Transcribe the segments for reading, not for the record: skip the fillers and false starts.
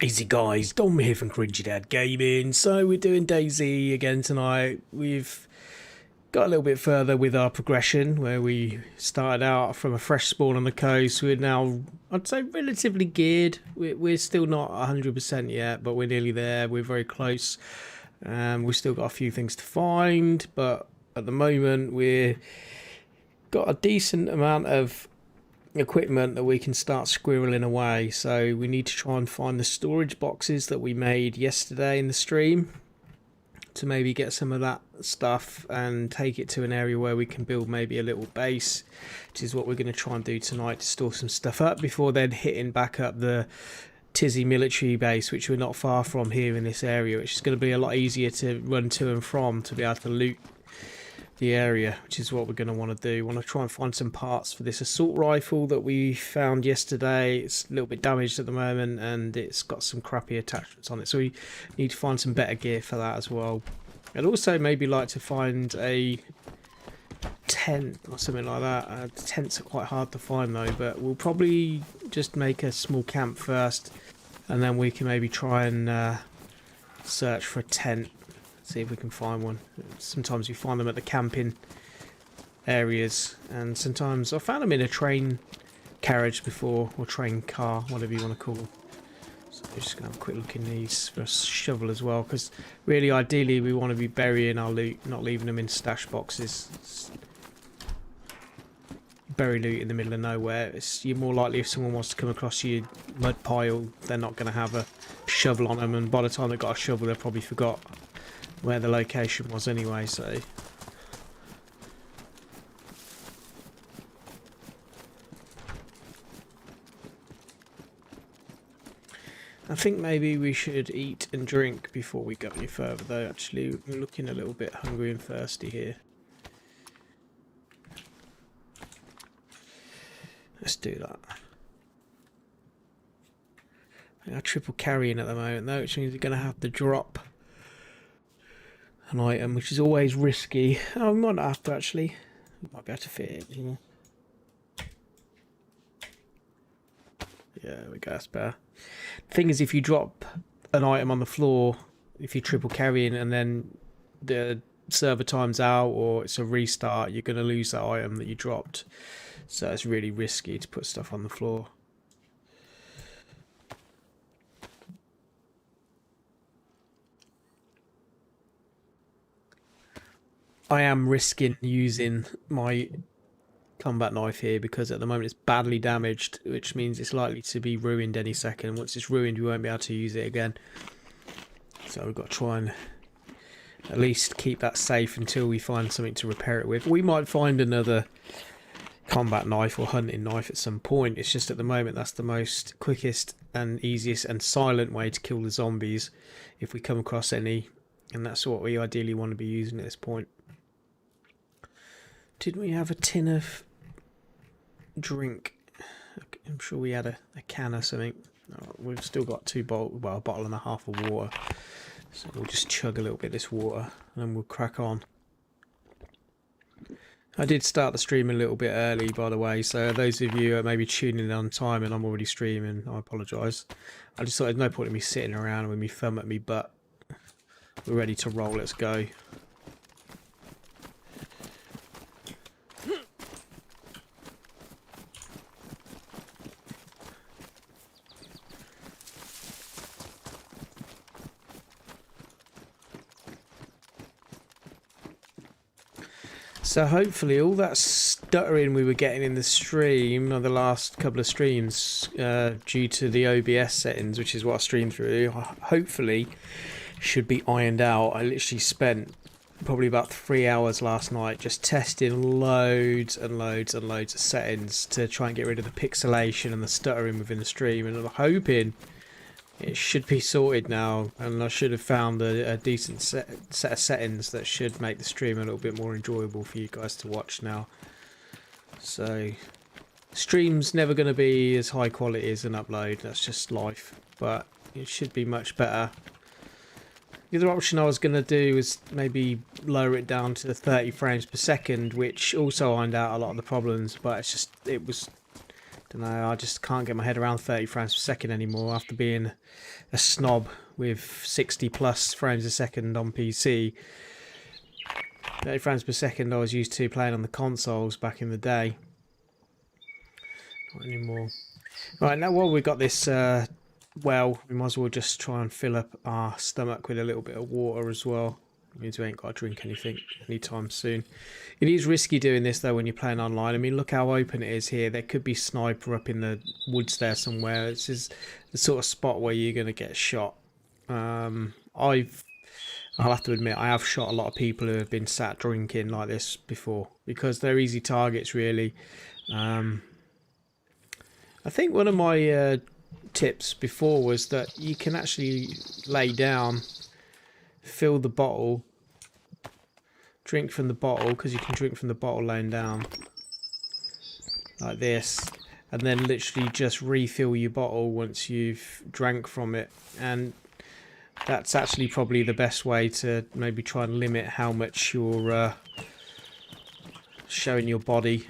Easy guys, Dom here from Cringy Dad Gaming. So we're doing DayZ again tonight. We've got a little bit further with our progression where we started out from a fresh spawn on the coast. We're now, I'd say, relatively geared. We're still not 100% yet, but we're nearly there. We're very close. We've still got a few things to find, but at the moment we've got a decent amount of equipment that we can start squirreling away. So we need to try and find the storage boxes that we made yesterday in the stream to maybe get some of that stuff and take it to an area where we can build maybe a little base, which is what we're going to try and do tonight, to store some stuff up before then hitting back up the DayZ military base, which we're not far from here in this area, which is going to be a lot easier to run to and from to be able to loot the area, which is what we're going to want to do. We want to try and find some parts for this assault rifle that we found yesterday. It's a little bit damaged at the moment and it's got some crappy attachments on it, so we need to find some better gear for that as well. I'd also maybe like to find a tent or something like that. Tents are quite hard to find though, but we'll probably just make a small camp first and then we can maybe try and search for a tent. See if we can find one. Sometimes you find them at the camping areas, and sometimes I found them in a train carriage before, or train car, whatever you want to call them. So we're just going to have a quick look in these for a shovel as well, because really ideally we want to be burying our loot, not leaving them in stash boxes. Bury loot in the middle of nowhere. You're more likely, if someone wants to come across your mud pile, they're not going to have a shovel on them, and by the time they've got a shovel they've probably forgot where the location was anyway. So I think maybe we should eat and drink before we go any further though. Actually, we're looking a little bit hungry and thirsty here. Let's do that. We are triple carrying at the moment though, which means we're going to have to drop an item, which is always risky. Oh, we might not have to actually. We might be able to fit it, you know. Yeah, there we go, that's better. The thing is, if you drop an item on the floor, if you're triple carrying and then the server times out or it's a restart, you're going to lose that item that you dropped. So it's really risky to put stuff on the floor. I am risking using my combat knife here because at the moment it's badly damaged, which means it's likely to be ruined any second. Once it's ruined, we won't be able to use it again. So we've got to try and at least keep that safe until we find something to repair it with. We might find another combat knife or hunting knife at some point. It's just at the moment that's the most quickest and easiest and silent way to kill the zombies if we come across any, and that's what we ideally want to be using at this point. Didn't we have a tin of drink? I'm sure we had a can or something. Oh, we've still got a bottle and a half of water. So we'll just chug a little bit of this water and then we'll crack on. I did start the stream a little bit early, by the way, so those of you who are maybe tuning in on time and I'm already streaming, I apologise. I just thought there's no point in me sitting around with me thumb at me butt. We're ready to roll, let's go. So hopefully all that stuttering we were getting in the stream, or the last couple of streams, due to the OBS settings, which is what I streamed through, hopefully should be ironed out. I literally spent probably about 3 hours last night just testing loads and loads and loads of settings to try and get rid of the pixelation and the stuttering within the stream, and I'm hoping it should be sorted now, and I should have found a decent set of settings that should make the stream a little bit more enjoyable for you guys to watch now. So, stream's never going to be as high quality as an upload, that's just life, but it should be much better. The other option I was going to do was maybe lower it down to 30 frames per second, which also ironed out a lot of the problems, but it was Don't know, I just can't get my head around 30 frames per second anymore after being a snob with 60 plus frames a second on PC. 30 frames per second I was used to playing on the consoles back in the day. Not anymore. Right, now while we've got this well, we might as well just try and fill up our stomach with a little bit of water as well. It means we ain't got to drink anything anytime soon. It is risky doing this though when you're playing online. I mean, look how open it is here. There could be sniper up in the woods there somewhere. This is the sort of spot where you're going to get shot. I'll have to admit, I have shot a lot of people who have been sat drinking like this before because they're easy targets, really. I think one of my tips before was that you can actually lay down, fill the bottle, drink from the bottle, because you can drink from the bottle laying down like this, and then literally just refill your bottle once you've drank from it. And that's actually probably the best way to maybe try and limit how much you're showing your body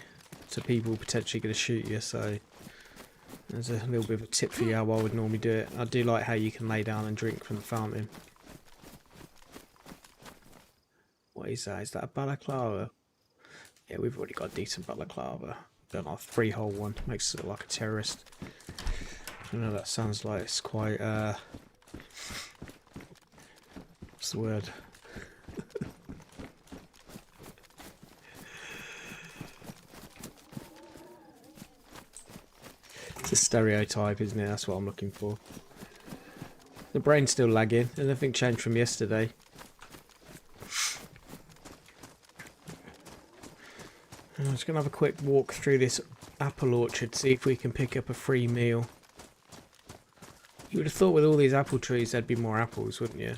to people potentially going to shoot you. So there's a little bit of a tip for you how I would normally do it. I do like how you can lay down and drink from the fountain. What is that? Is that a balaclava? Yeah, we've already got a decent balaclava. Done our 3-hole one. Makes it look like a terrorist. I know that sounds like it's quite what's the word? It's a stereotype, isn't it? That's what I'm looking for. The brain's still lagging. Nothing changed from yesterday. I'm just going to have a quick walk through this apple orchard, see if we can pick up a free meal. You would have thought with all these apple trees there'd be more apples, wouldn't you?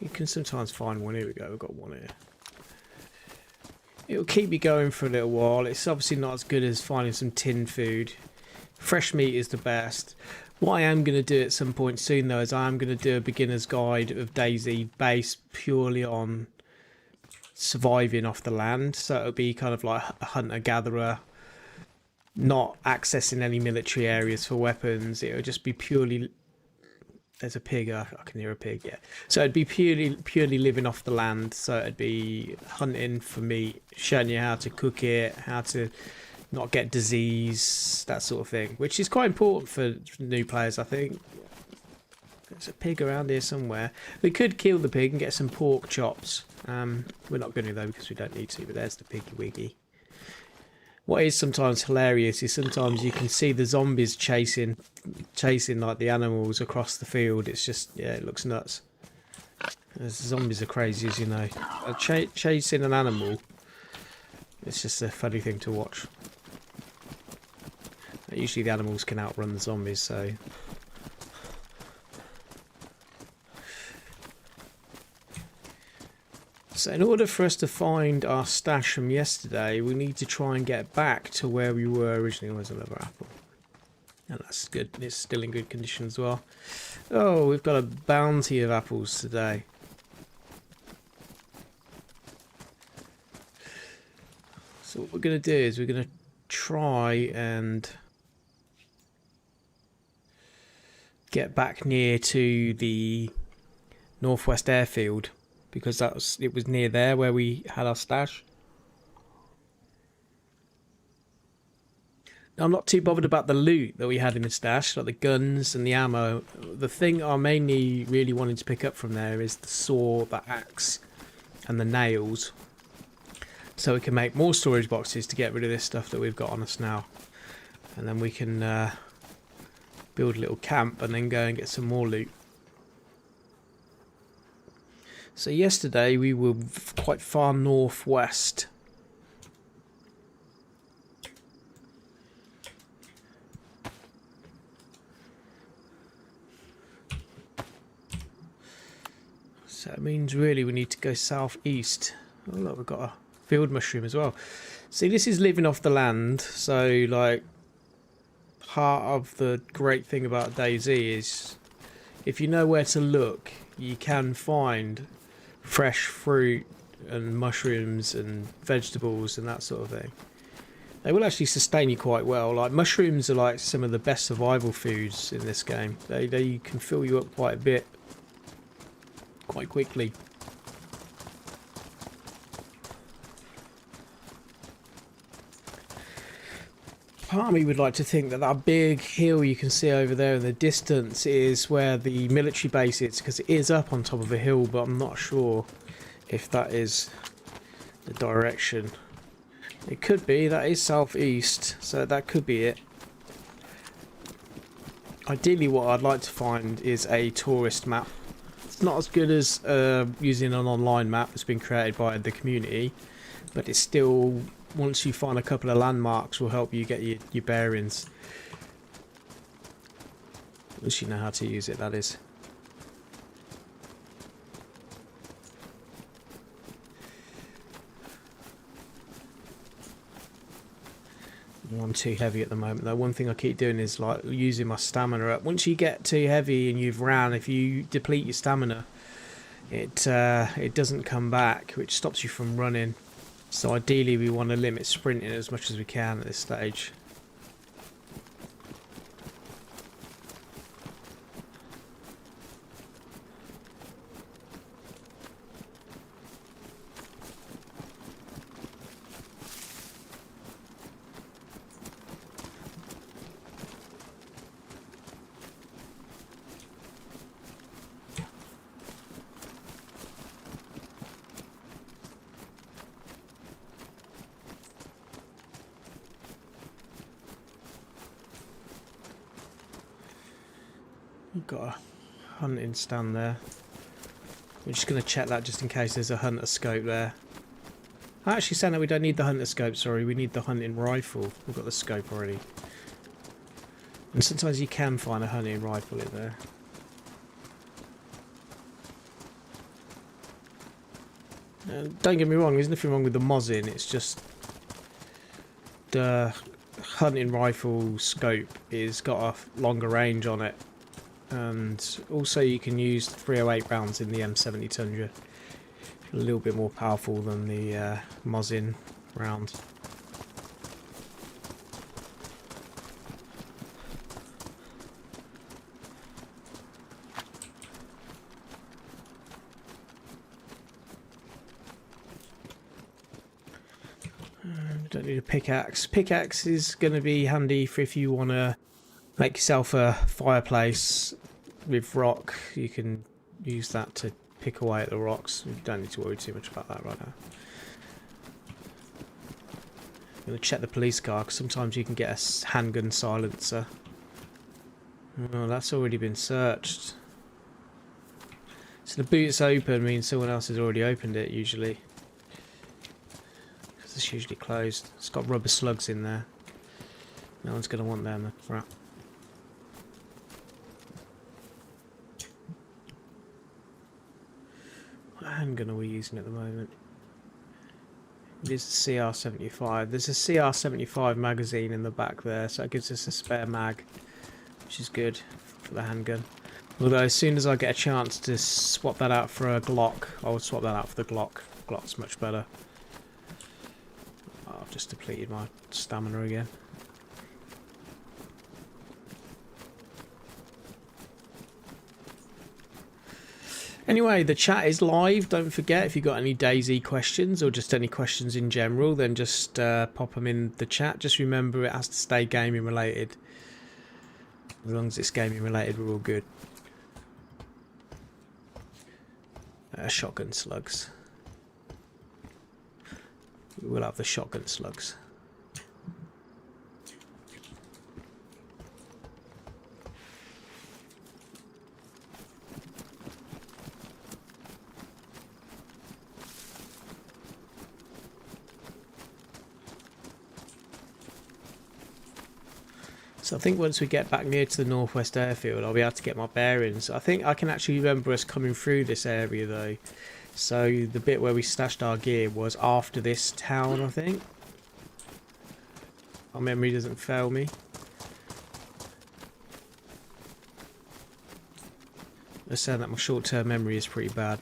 You can sometimes find one. Here we go, we've got one here. It'll keep you going for a little while. It's obviously not as good as finding some tin food. Fresh meat is the best. What I am going to do at some point soon though is I am going to do a beginner's guide of DayZ based purely on surviving off the land. So it'll be kind of like a hunter-gatherer, not accessing any military areas for weapons. It'll just be purely... There's a pig. I can hear a pig, yeah. So it'd be purely living off the land. So it'd be hunting for meat, showing you how to cook it, how to not get disease, that sort of thing, which is quite important for new players, I think. There's a pig around here somewhere. We could kill the pig and get some pork chops. We're not going to though because we don't need to, but there's the piggy wiggy. What is sometimes hilarious is sometimes you can see the zombies chasing like the animals across the field. It's just, yeah, it looks nuts. The zombies are crazy, as you know. Chasing an animal, it's just a funny thing to watch. Usually the animals can outrun the zombies, so... So in order for us to find our stash from yesterday, we need to try and get back to where we were originally. Where's another apple? And that's good. It's still in good condition as well. Oh, we've got a bounty of apples today. So what we're going to do is we're going to try and get back near to the Northwest Airfield, because it was near there where we had our stash. Now, I'm not too bothered about the loot that we had in the stash, like the guns and the ammo. The thing I mainly really wanted to pick up from there is the saw, the axe, and the nails, so we can make more storage boxes to get rid of this stuff that we've got on us now, and then we can build a little camp and then go and get some more loot. So yesterday we were quite far northwest. So it means really we need to go southeast. Oh look, we've got a field mushroom as well. See, this is living off the land, so like part of the great thing about DayZ is if you know where to look, you can find fresh fruit and mushrooms and vegetables and that sort of thing. They will actually sustain you quite well. Like mushrooms are like some of the best survival foods in this game. They can fill you up quite a bit, quite quickly. Part of me would like to think that that big hill you can see over there in the distance is where the military base is, because it is up on top of a hill, but I'm not sure if that is the direction. It could be. That is southeast, so that could be it. Ideally what I'd like to find is a tourist map. It's not as good as using an online map that's been created by the community, but it's still, once you find a couple of landmarks, will help you get your bearings. At least you know how to use it, that is. I'm too heavy at the moment though. One thing I keep doing is like using my stamina up. Once you get too heavy and you've ran, if you deplete your stamina, it doesn't come back, which stops you from running. So ideally we want to limit sprinting as much as we can at this stage. We've got a hunting stand there. We're just going to check that just in case there's a hunter scope there. Actually, saying that we don't need the hunter scope, sorry, we need the hunting rifle. We've got the scope already. And sometimes you can find a hunting rifle in there. Don't get me wrong, there's nothing wrong with the mozzing, it's just the hunting rifle scope is got a longer range on it. And also you can use 308 rounds in the M70 Tundra. A little bit more powerful than the Mosin round. Don't need a pickaxe. Pickaxe is going to be handy for if you want to make yourself a fireplace with rock. You can use that to pick away at the rocks. You don't need to worry too much about that right now. I'm going to check the police car because sometimes you can get a handgun silencer. Oh, that's already been searched. So the boot's open means someone else has already opened it usually. Because it's usually closed. It's got rubber slugs in there. No one's going to want them. Crap. What handgun are we using at the moment? It is the CR75. There's a CR75 magazine in the back there, so it gives us a spare mag, which is good for the handgun. Although as soon as I get a chance to swap that out for a Glock, I would swap that out for the Glock. Glock's much better. Oh, I've just depleted my stamina again. Anyway, the chat is live. Don't forget, if you've got any DayZ questions or just any questions in general, then just pop them in the chat. Just remember it has to stay gaming related. As long as it's gaming related, we're all good. Shotgun slugs. We will have the shotgun slugs. So I think once we get back near to the northwest airfield, I'll be able to get my bearings. I think I can actually remember us coming through this area though. So the bit where we stashed our gear was after this town, I think. My memory doesn't fail me. I said that my short-term memory is pretty bad.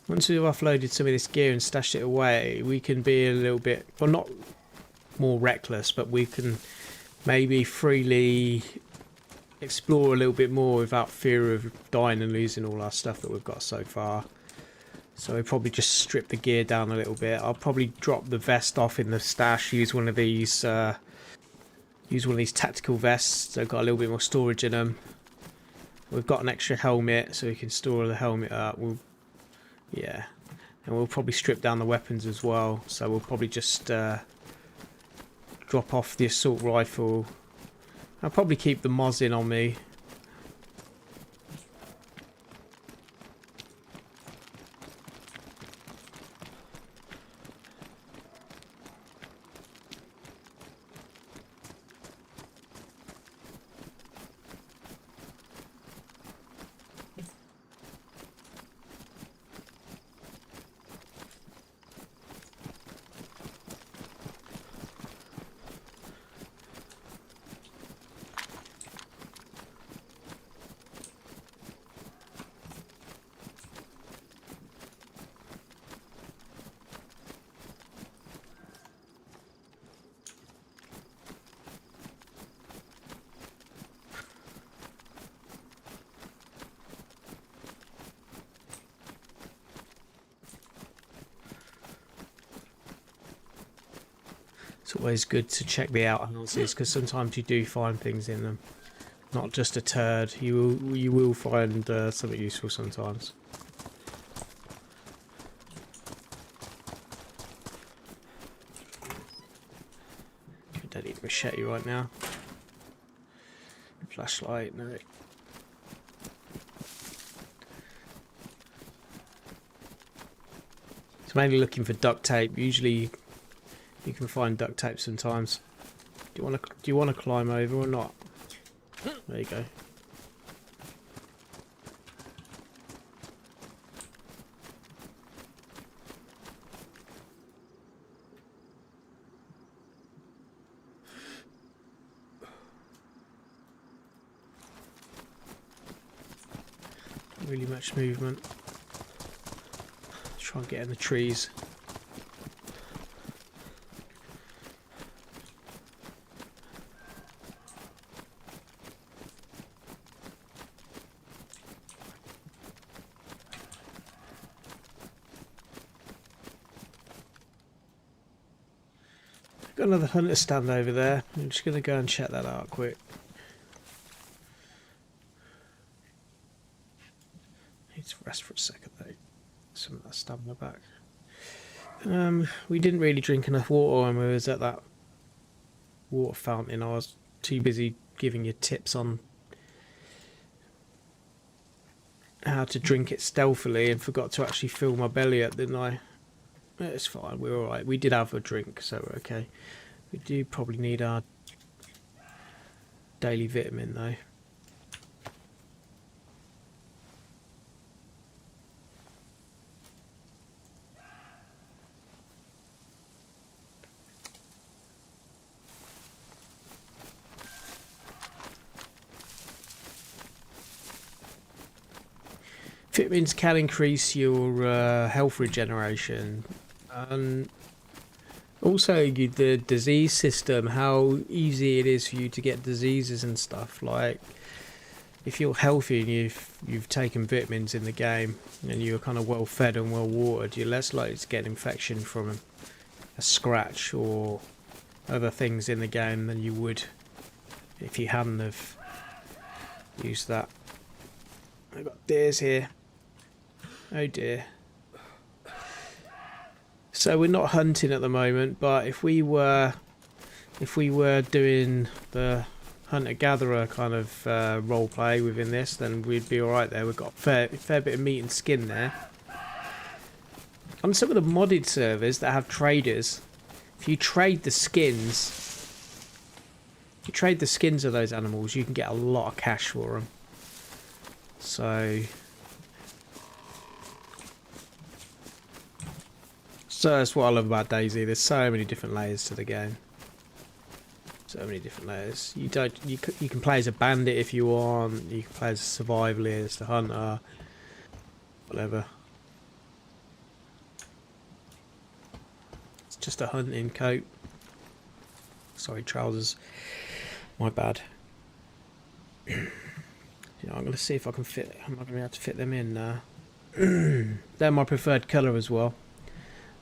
Once we've offloaded some of this gear and stashed it away, we can be a little bit, well, not more reckless, but we can maybe freely explore a little bit more without fear of dying and losing all our stuff that we've got so far. So we probably just strip the gear down a little bit. I'll probably drop the vest off in the stash, use one of these tactical vests. They've got a little bit more storage in them. We've got an extra helmet, so we can store the helmet up. Yeah, and we'll probably strip down the weapons as well. So we'll probably just drop off the assault rifle. I'll probably keep the Mosin on me. It's always good to check the outhouses because sometimes you do find things in them. Not just a turd. You will find something useful sometimes. I don't need a machete right now. Flashlight, no. It's mainly looking for duct tape. Usually you can find duct tape sometimes. Do you want to climb over or not? There you go. Not really much movement. Try and get in the trees. Got another hunter stand over there. I'm just going to go and check that out quick. Need to rest for a second though. Some of that stamina back. We didn't really drink enough water when we was at that water fountain. I was too busy giving you tips on how to drink it stealthily and forgot to actually fill my belly up, didn't I? It's fine, we're alright. We did have a drink, so we're okay. We do probably need our daily vitamin though. Vitamins can increase your health regeneration. And also the disease system, how easy it is for you to get diseases and stuff. Like if you're healthy and you've taken vitamins in the game and you're kind of well fed and well watered, you're less likely to get infection from a scratch or other things in the game than you would if you hadn't have used that. I've got deers here. Oh dear. So we're not hunting at the moment, but if we were doing the hunter-gatherer kind of role play within this, then we'd be alright there. We've got a fair bit of meat and skin there. On some of the modded servers that have traders, if you trade the skins, of those animals, you can get a lot of cash for them. So that's what I love about DayZ. There's so many different layers to the game. So many different layers. You can play as a bandit if you want. You can play as a survivalist, a hunter, whatever. just a hunting coat. Sorry, trousers. My bad. Yeah, I'm going to see if I can fit. I'm not going to be able to fit them in now. They're my preferred colour as well.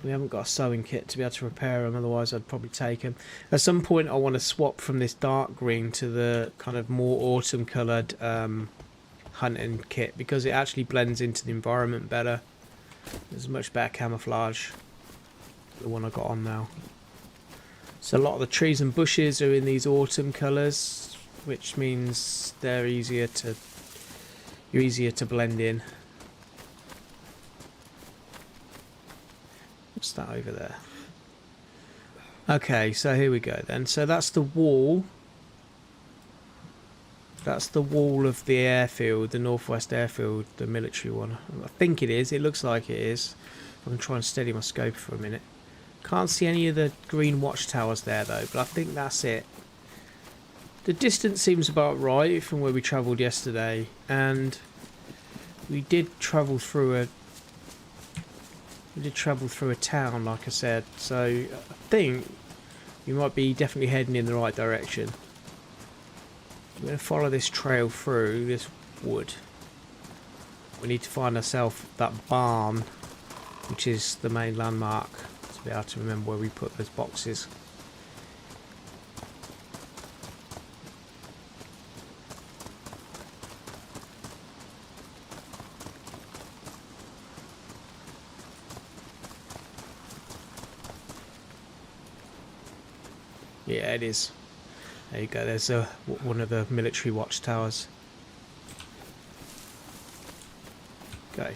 We haven't got a sewing kit to be able to repair them, otherwise I'd probably take them. At some point I want to swap from this dark green to the kind of more autumn coloured hunting kit, because it actually blends into the environment better. There's much better camouflage, the one I got on now. So a lot of the trees and bushes are in these autumn colours, which means they're easier to blend in. What's that over there? Okay, so here we go then. So that's the wall. That's the wall of the airfield, the Northwest Airfield, the military one. I think it is. It looks like it is. I'm going to try and steady my scope for a minute. Can't see any of the green watchtowers there though, but I think that's it. The distance seems about right from where we travelled yesterday, and we did travel through a town, like I said, so I think we might be definitely heading in the right direction. I'm going to follow this trail through this wood. We need to find ourselves that barn, which is the main landmark, to be able to remember where we put those boxes. Yeah, it is. There you go. There's one of the military watchtowers. Okay.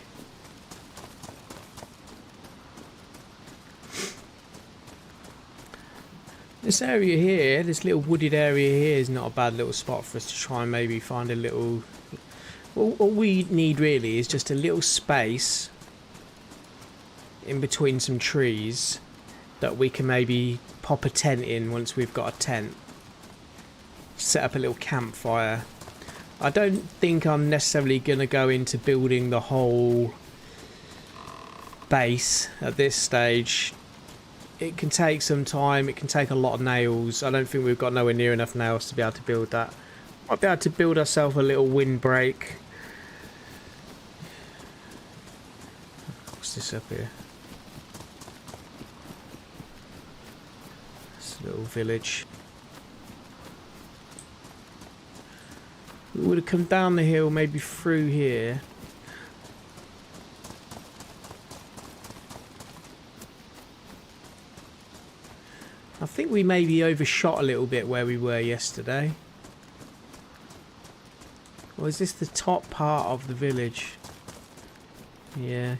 This area here, this little wooded area here, is not a bad little spot for us to try and maybe find a little... All we need really is just a little space in between some trees that we can maybe pop a tent in once we've got a tent. Set up a little campfire. I don't think I'm necessarily going to go into building the whole base at this stage. It can take some time, it can take a lot of nails. I don't think we've got nowhere near enough nails to be able to build that. Might be able to build ourselves a little windbreak. What's this up here? This little village. We would have come down the hill, maybe through here. I think we maybe overshot a little bit where we were yesterday. Or is this the top part of the village? Yeah.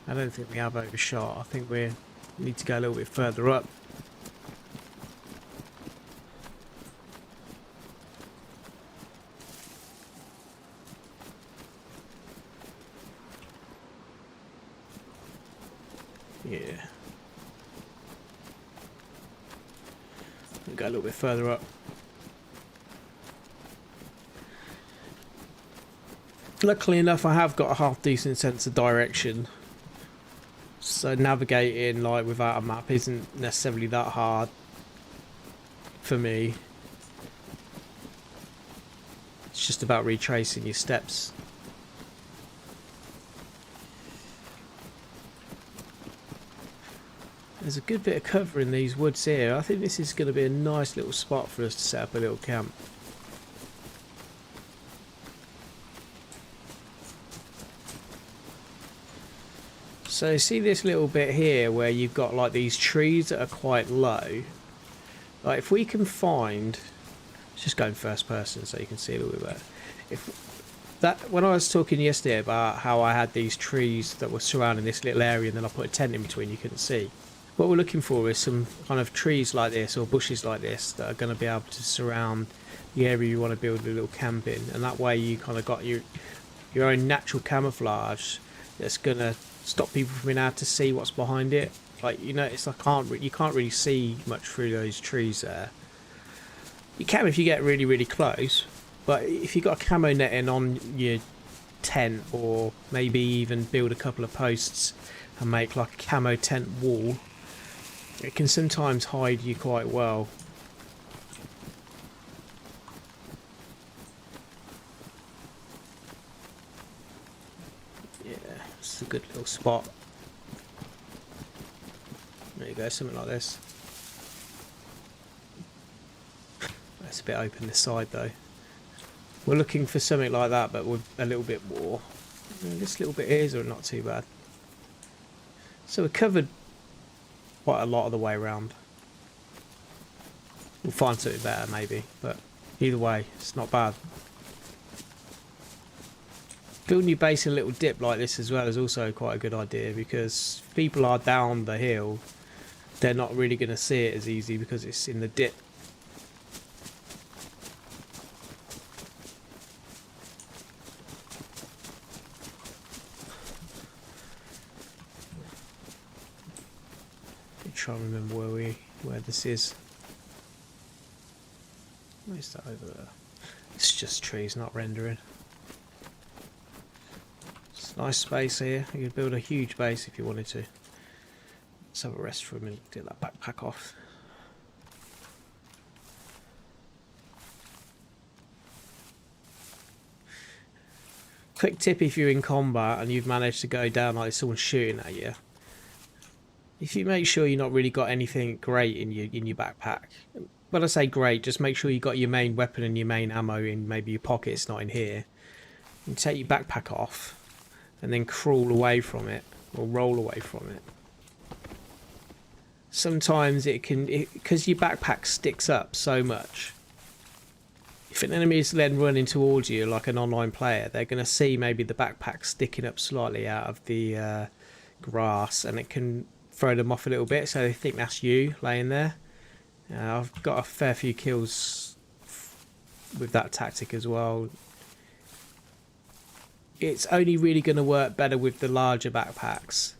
I don't think we have overshot. I think we need to go a little bit further up. Yeah. Go a little bit further up. Luckily enough, I have got a half decent sense of direction, so navigating like without a map isn't necessarily that hard for me. It's just about retracing your steps. There's a good bit of cover in these woods here. I think this is going to be a nice little spot for us to set up a little camp. So see this little bit here where you've got like these trees that are quite low. Like if we can find, let's just go in first person so you can see a little bit better. If that, when I was talking yesterday about how I had these trees that were surrounding this little area and then I put a tent in between, you couldn't see. What we're looking for is some kind of trees like this or bushes like this that are going to be able to surround the area you want to build a little camp in, and that way you kind of got your own natural camouflage that's going to stop people from being able to see what's behind it. Like, you know, it's like you can't really see much through those trees there. You can if you get really, really close, but if you've got a camo netting on your tent, or maybe even build a couple of posts and make like a camo tent wall, It can sometimes hide you quite well. Yeah, it's a good little spot. There you go, something like this. That's a bit open this side though. We're looking for something like that, but with a little bit more. This little bit here is not too bad. So we're covered quite a lot of the way around. We'll find something better maybe, but either way, it's not bad. Building your base in a little dip like this as well is also quite a good idea, because if people are down the hill, they're not really going to see it as easy because it's in the dip. Try and remember where this is. Where's that over there? It's just trees, not rendering. It's a nice space here. You could build a huge base if you wanted to. Let's have a rest for a minute. Get that backpack off. Quick tip: if you're in combat and you've managed to go down like someone's shooting at you, if you make sure you've not really got anything great in your backpack, when I say great, just make sure you got your main weapon and your main ammo in maybe your pockets, not in here. And take your backpack off, and then crawl away from it or roll away from it. Sometimes it can, because your backpack sticks up so much. If an enemy is then running towards you like an online player, they're going to see maybe the backpack sticking up slightly out of the grass, and it can throw them off a little bit, so they think that's you laying there. I've got a fair few kills with that tactic as well. It's only really going to work better with the larger backpacks.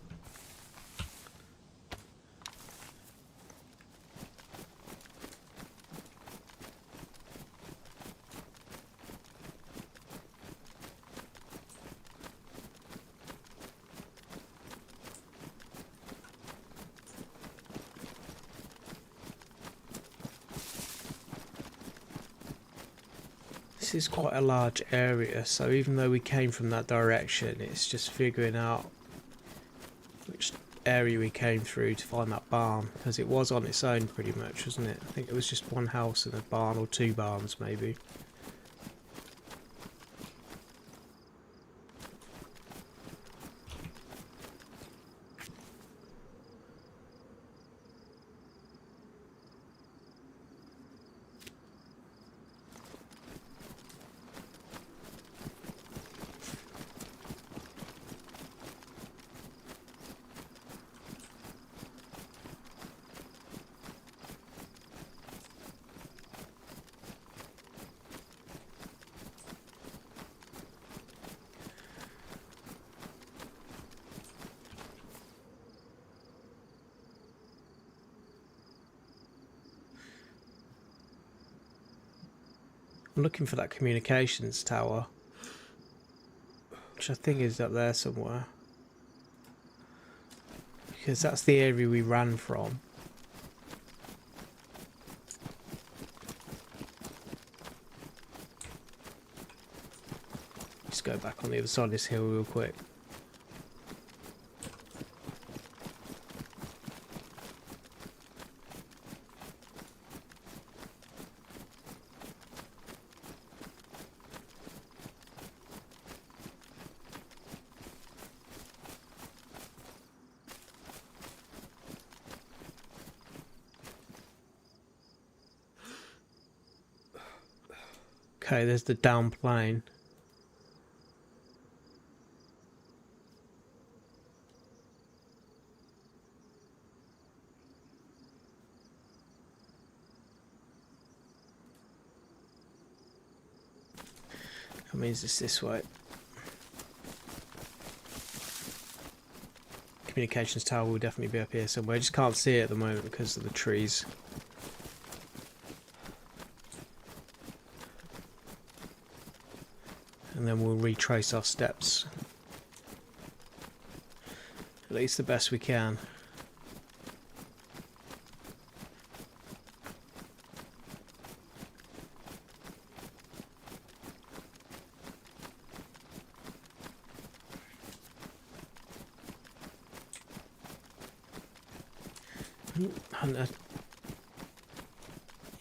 This is quite a large area, so even though we came from that direction, it's just figuring out which area we came through to find that barn, because it was on its own pretty much, wasn't it? I think it was just one house and a barn, or two barns maybe. I'm looking for that communications tower, which I think is up there somewhere, because that's the area we ran from. Just go back on the other side of this hill real quick. Okay, there's the down plane. That means it's this way. Communications tower will definitely be up here somewhere. I just can't see it at the moment because of the trees. And then we'll retrace our steps. At least the best we can.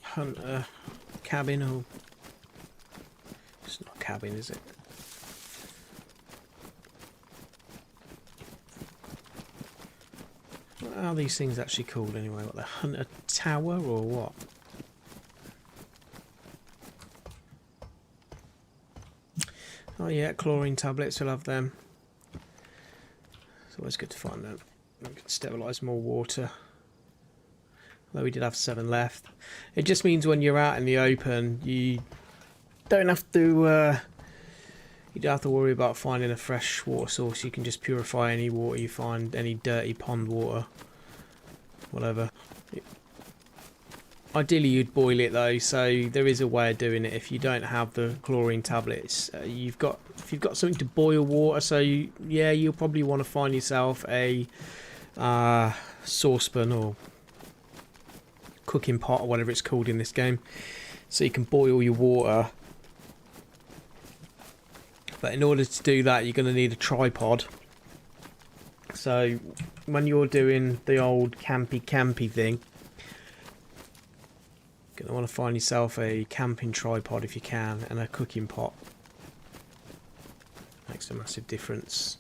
Hunter cabin, or it's not a cabin, is it? What are these things actually called anyway? What, the Hunter Tower or what? Oh yeah, chlorine tablets, we'll have them. It's always good to find them. We can sterilise more water. Although we did have 7 left. It just means when you're out in the open, you don't have to worry about finding a fresh water source. You can just purify any water you find, any dirty pond water, whatever. Ideally you'd boil it though, so there is a way of doing it if you don't have the chlorine tablets. If you've got something to boil water, so you'll probably want to find yourself a saucepan or cooking pot or whatever it's called in this game, so you can boil your water. But in order to do that, you're going to need a tripod. So when you're doing the old campy thing, you're going to want to find yourself a camping tripod if you can, and a cooking pot. Makes a massive difference.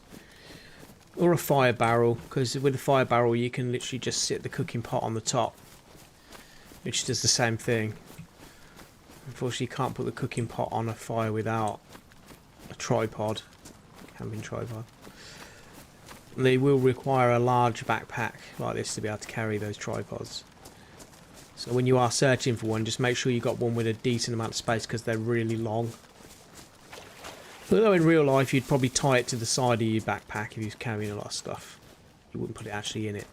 Or a fire barrel, because with a fire barrel you can literally just sit the cooking pot on the top, which does the same thing. Unfortunately you can't put the cooking pot on a fire without a tripod, camping tripod. And they will require a large backpack like this to be able to carry those tripods. So when you are searching for one, just make sure you've got one with a decent amount of space, because they're really long. But though in real life you'd probably tie it to the side of your backpack if you're carrying a lot of stuff. You wouldn't put it actually in it.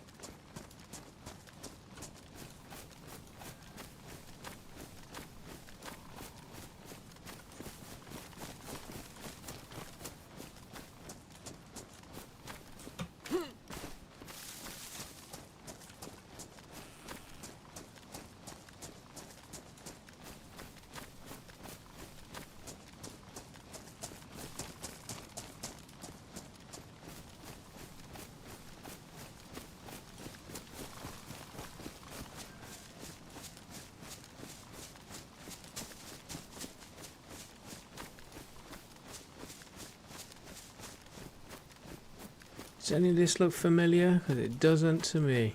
Does any of this look familiar? Because it doesn't to me.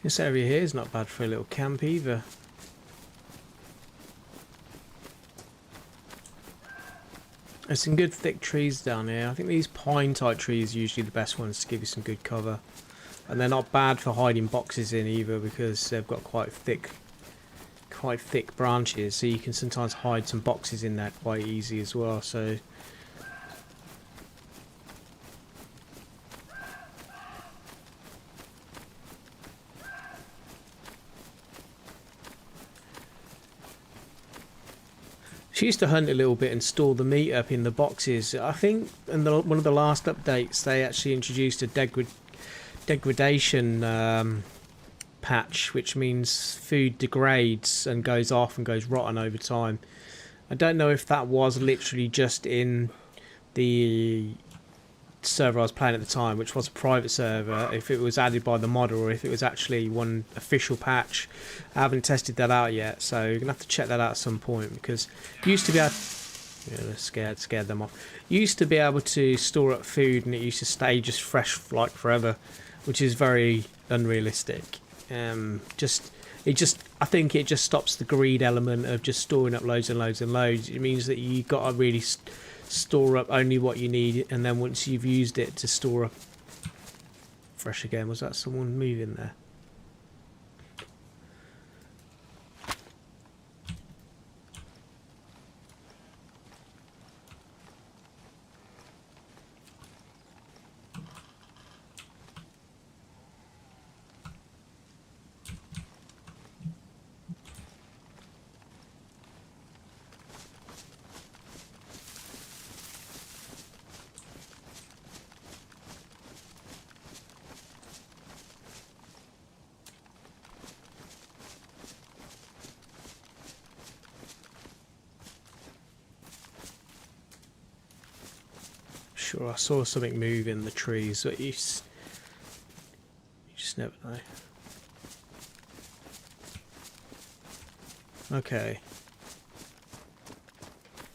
This area here is not bad for a little camp either. There's some good thick trees down here. I think these pine type trees are usually the best ones to give you some good cover. And they're not bad for hiding boxes in either, because they've got quite thick branches, so you can sometimes hide some boxes in there quite easy as well. So she used to hunt a little bit and store the meat up in the boxes. I think in one of the last updates they actually introduced a degradation patch, which means food degrades and goes off and goes rotten over time. I don't know if that was literally just in the server I was playing at the time, which was a private server, if it was added by the modder or if it was actually one official patch. I haven't tested that out yet, so you're gonna have to check that out at some point, because you used to be able scared them off. You used to be able to store up food and it used to stay just fresh like forever, which is very unrealistic. I think it just stops the greed element of just storing up loads and loads and loads. It means that you got to really store up only what you need, and then once you've used it, to store up refresh again. Was that someone moving there? Sure, I saw something move in the trees, but you just never know. Okay.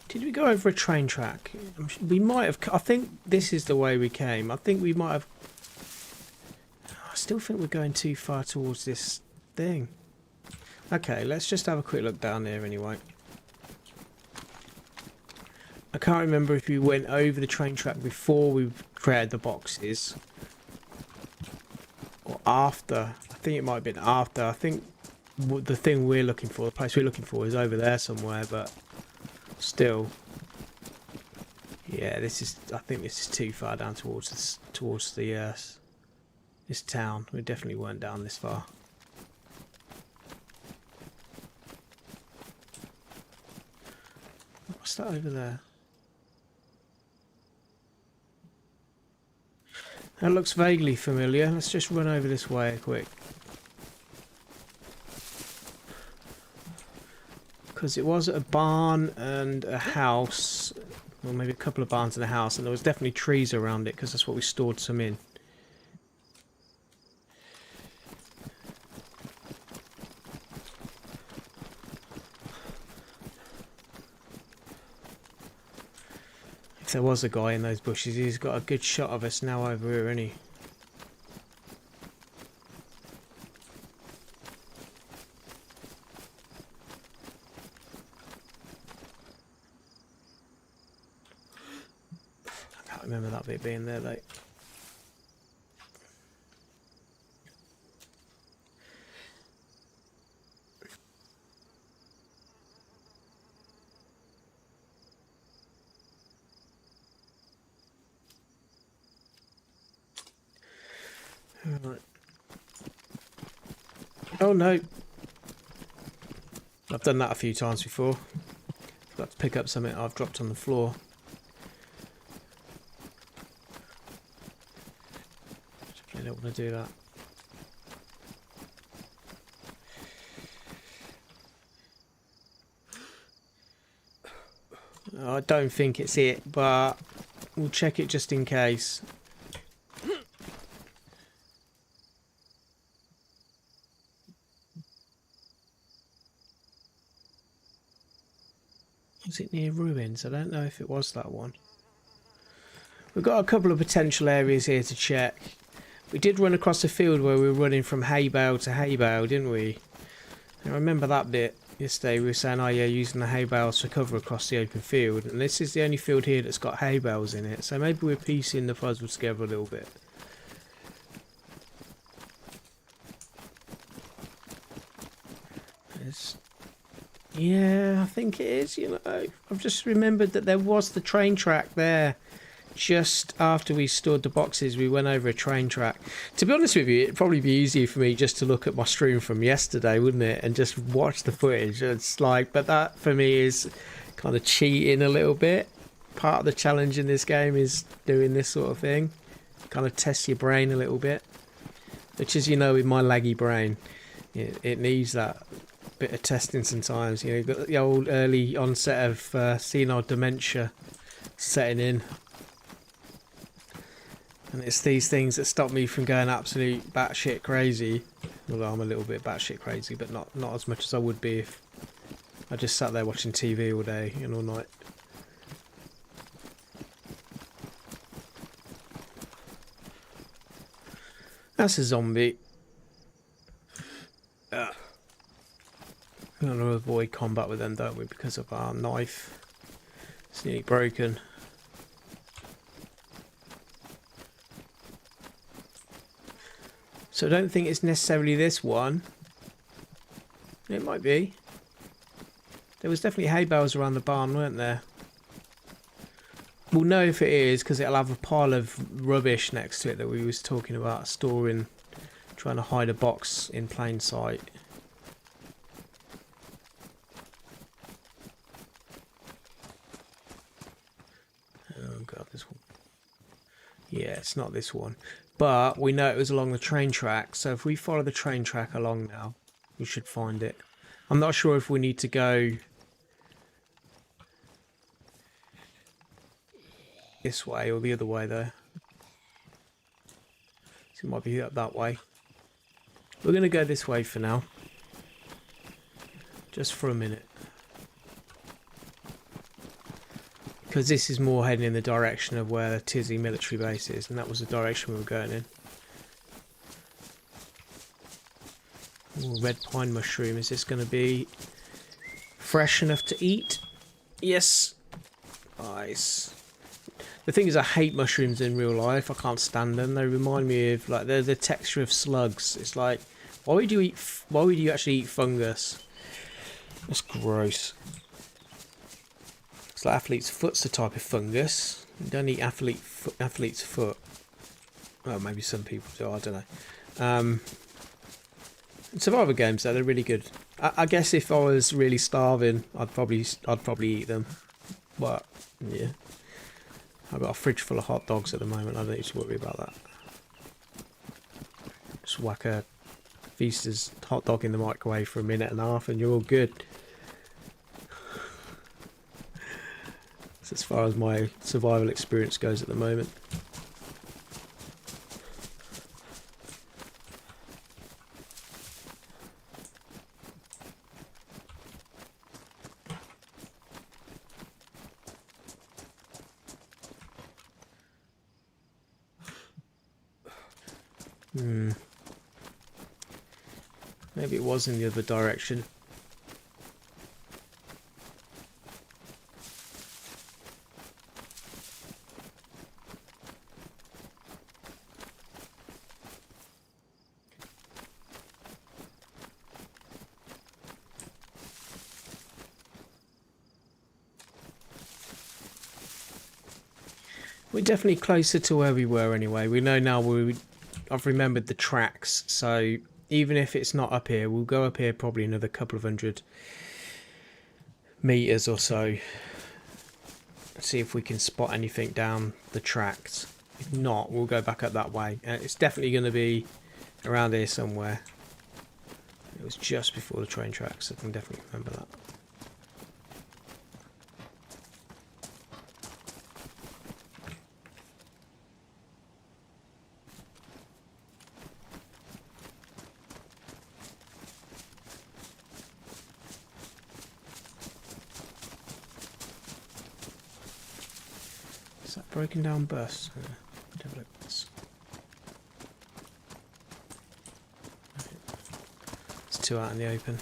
Did we go over a train track? We might have. I think this is the way we came. I think we might have. I still think we're going too far towards this thing. Okay, let's just have a quick look down there anyway. I can't remember if we went over the train track before we created the boxes or after. I think it might have been after. I think the thing we're looking for, the place we're looking for, is over there somewhere, but still, yeah, this is. I think this is too far down towards this town. We definitely weren't down this far. What's that over there? That looks vaguely familiar. Let's just run over this way quick. Because it was a barn and a house, or maybe a couple of barns and a house, and there was definitely trees around it because that's what we stored some in. If there was a guy in those bushes, he's got a good shot of us now over here, isn't he? I can't remember that bit being there though. Right. Oh no! I've done that a few times before. Got to pick up something I've dropped on the floor. I don't want to do that. I don't think it's it, but we'll check it just in case. Was it near ruins? I don't know if it was that one. We've got a couple of potential areas here to check. We did run across a field where we were running from hay bale to hay bale, didn't we? I remember that bit. Yesterday we were saying, oh yeah, using the hay bales for cover across the open field. And this is the only field here that's got hay bales in it. So maybe we're piecing the puzzle together a little bit. Yeah, I think it is, you know. I've just remembered that there was the train track there. Just after we stored the boxes, we went over a train track. To be honest with you, it'd probably be easier for me just to look at my stream from yesterday, wouldn't it? And just watch the footage. It's like, but that for me is kind of cheating a little bit. Part of the challenge in this game is doing this sort of thing. Kind of test your brain a little bit. Which is, you know, with my laggy brain, it needs that bit of testing sometimes. You know, you've got the old early onset of senile dementia setting in. And it's these things that stop me from going absolute batshit crazy. Although I'm a little bit batshit crazy, but not as much as I would be if I just sat there watching TV all day and all night. That's a zombie. We're going to avoid combat with them, don't we, because of our knife. It's nearly broken. So I don't think it's necessarily this one. It might be. There was definitely hay bales around the barn, weren't there? We'll know if it is because it'll have a pile of rubbish next to it that we was talking about storing, trying to hide a box in plain sight. Oh god, this one. Yeah, it's not this one. But we know it was along the train track, so if we follow the train track along now, we should find it. I'm not sure if we need to go this way or the other way though. So it might be up that way. We're going to go this way for now. Just for a minute. Because this is more heading in the direction of where the DayZ military base is, and that was the direction we were going in. Ooh, red pine mushroom. Is this going to be fresh enough to eat? Yes. Nice. The thing is, I hate mushrooms in real life. I can't stand them. They remind me of like they're the texture of slugs. It's like, why would you eat? Why would you actually eat fungus? That's gross. It's like athlete's foot's the type of fungus. You don't eat athlete's foot. Well, maybe some people do. I don't know. Survivor games though, they're really good. I guess if I was really starving, I'd probably eat them. But yeah. I've got a fridge full of hot dogs at the moment. I don't need to worry about that. Just whack a Feaster's hot dog in the microwave for a minute and a half and you're all good. That's as far as my survival experience goes at the moment. Maybe it was in the other direction. We're definitely closer to where we were anyway. We know now I've remembered the tracks, so even if it's not up here, we'll go up here probably another couple of 100 meters or so. See if we can spot anything down the tracks. If not, we'll go back up that way. It's definitely going to be around here somewhere. It was just before the train tracks, I can definitely remember that. Is that broken down bus? Have a look at this. It's too out in the open.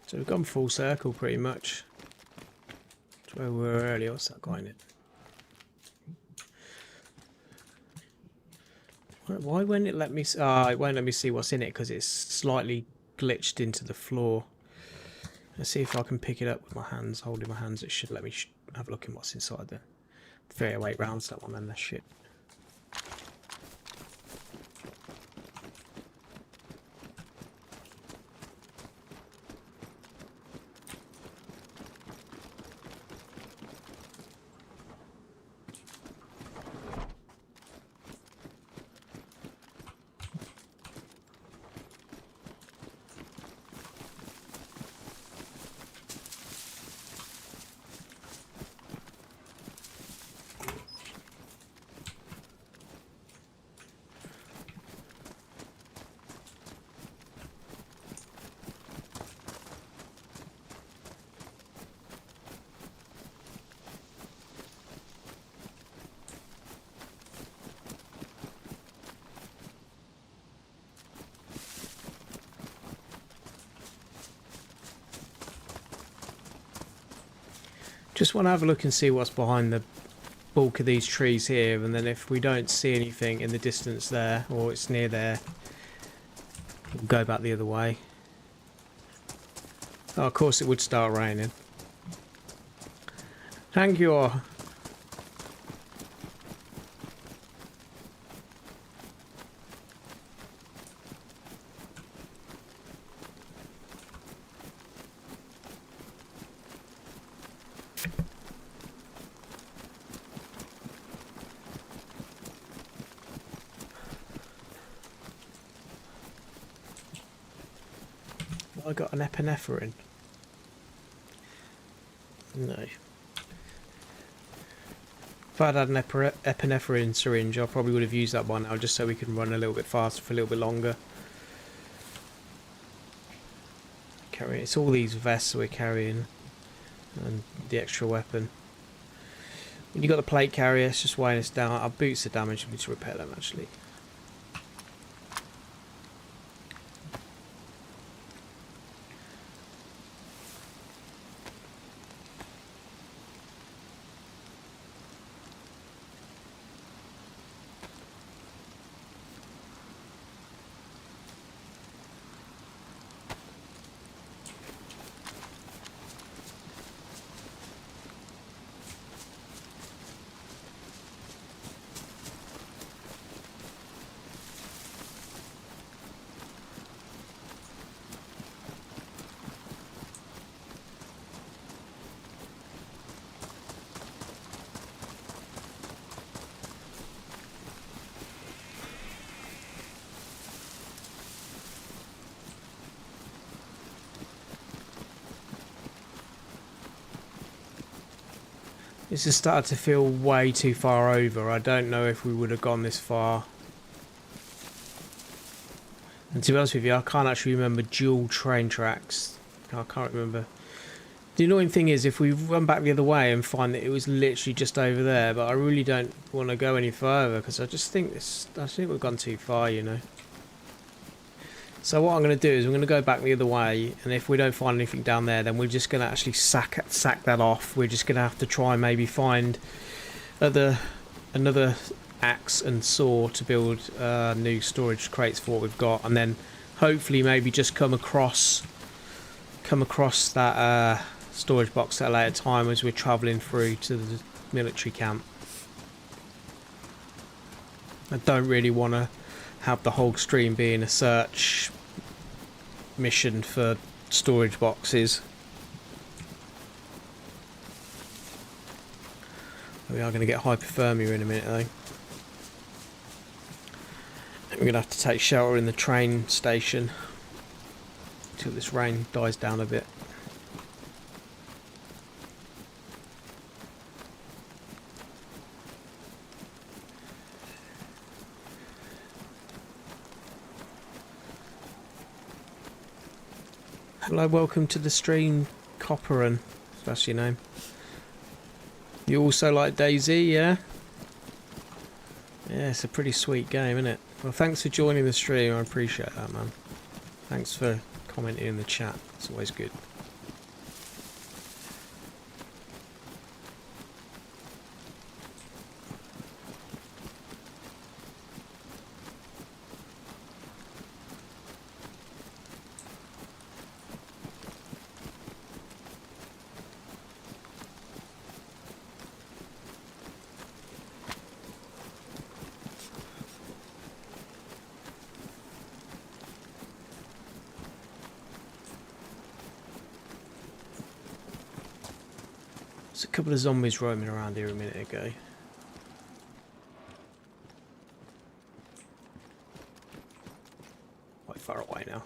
So we've gone full circle pretty much. That's where we were earlier. What's that guy in it? Why won't it let me? It won't let me see what's in it because it's slightly glitched into the floor. Let's see if I can pick it up with my hands. Holding my hands, it should let me have a look in what's inside there. 38 rounds that one then. That's shit. Just want to have a look and see what's behind the bulk of these trees here, and then if we don't see anything in the distance there, or it's near there, we'll go back the other way. Oh, of course it would start raining. Thank you. I got an epinephrine. No. If I'd had an epinephrine syringe, I probably would have used that by now, just so we can run a little bit faster for a little bit longer. It's all these vests we're carrying, and the extra weapon. When you got the plate carrier, it's just weighing us down. Our boots are damaged. We need to repair them actually. This has started to feel way too far over. I don't know if we would have gone this far. And to be honest with you, I can't actually remember dual train tracks. I can't remember. The annoying thing is, if we run back the other way and find that it was literally just over there, but I really don't want to go any further because I just think I think we've gone too far, you know. So what I'm going to do is I'm going to go back the other way, and if we don't find anything down there, then we're just going to actually sack that off. We're just going to have to try and maybe find another axe and saw to build new storage crates for what we've got, and then hopefully maybe just come across that storage box at a later time as we're travelling through to the military camp. I don't really want to have the whole stream being a search mission for storage boxes. We are going to get hypothermia in a minute though. We're going to have to take shelter in the train station until this rain dies down a bit. Hello, welcome to the stream, Copperan, if that's your name. You also like DayZ, yeah? Yeah, it's a pretty sweet game, isn't it? Well, thanks for joining the stream, I appreciate that, man. Thanks for commenting in the chat, it's always good. There's a couple of zombies roaming around here a minute ago. Quite far away now.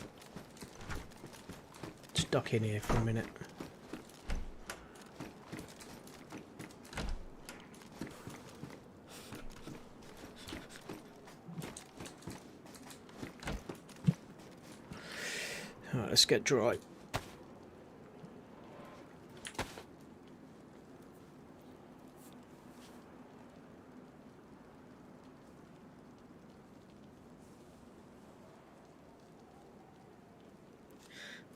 Just duck in here for a minute. Alright, let's get dry.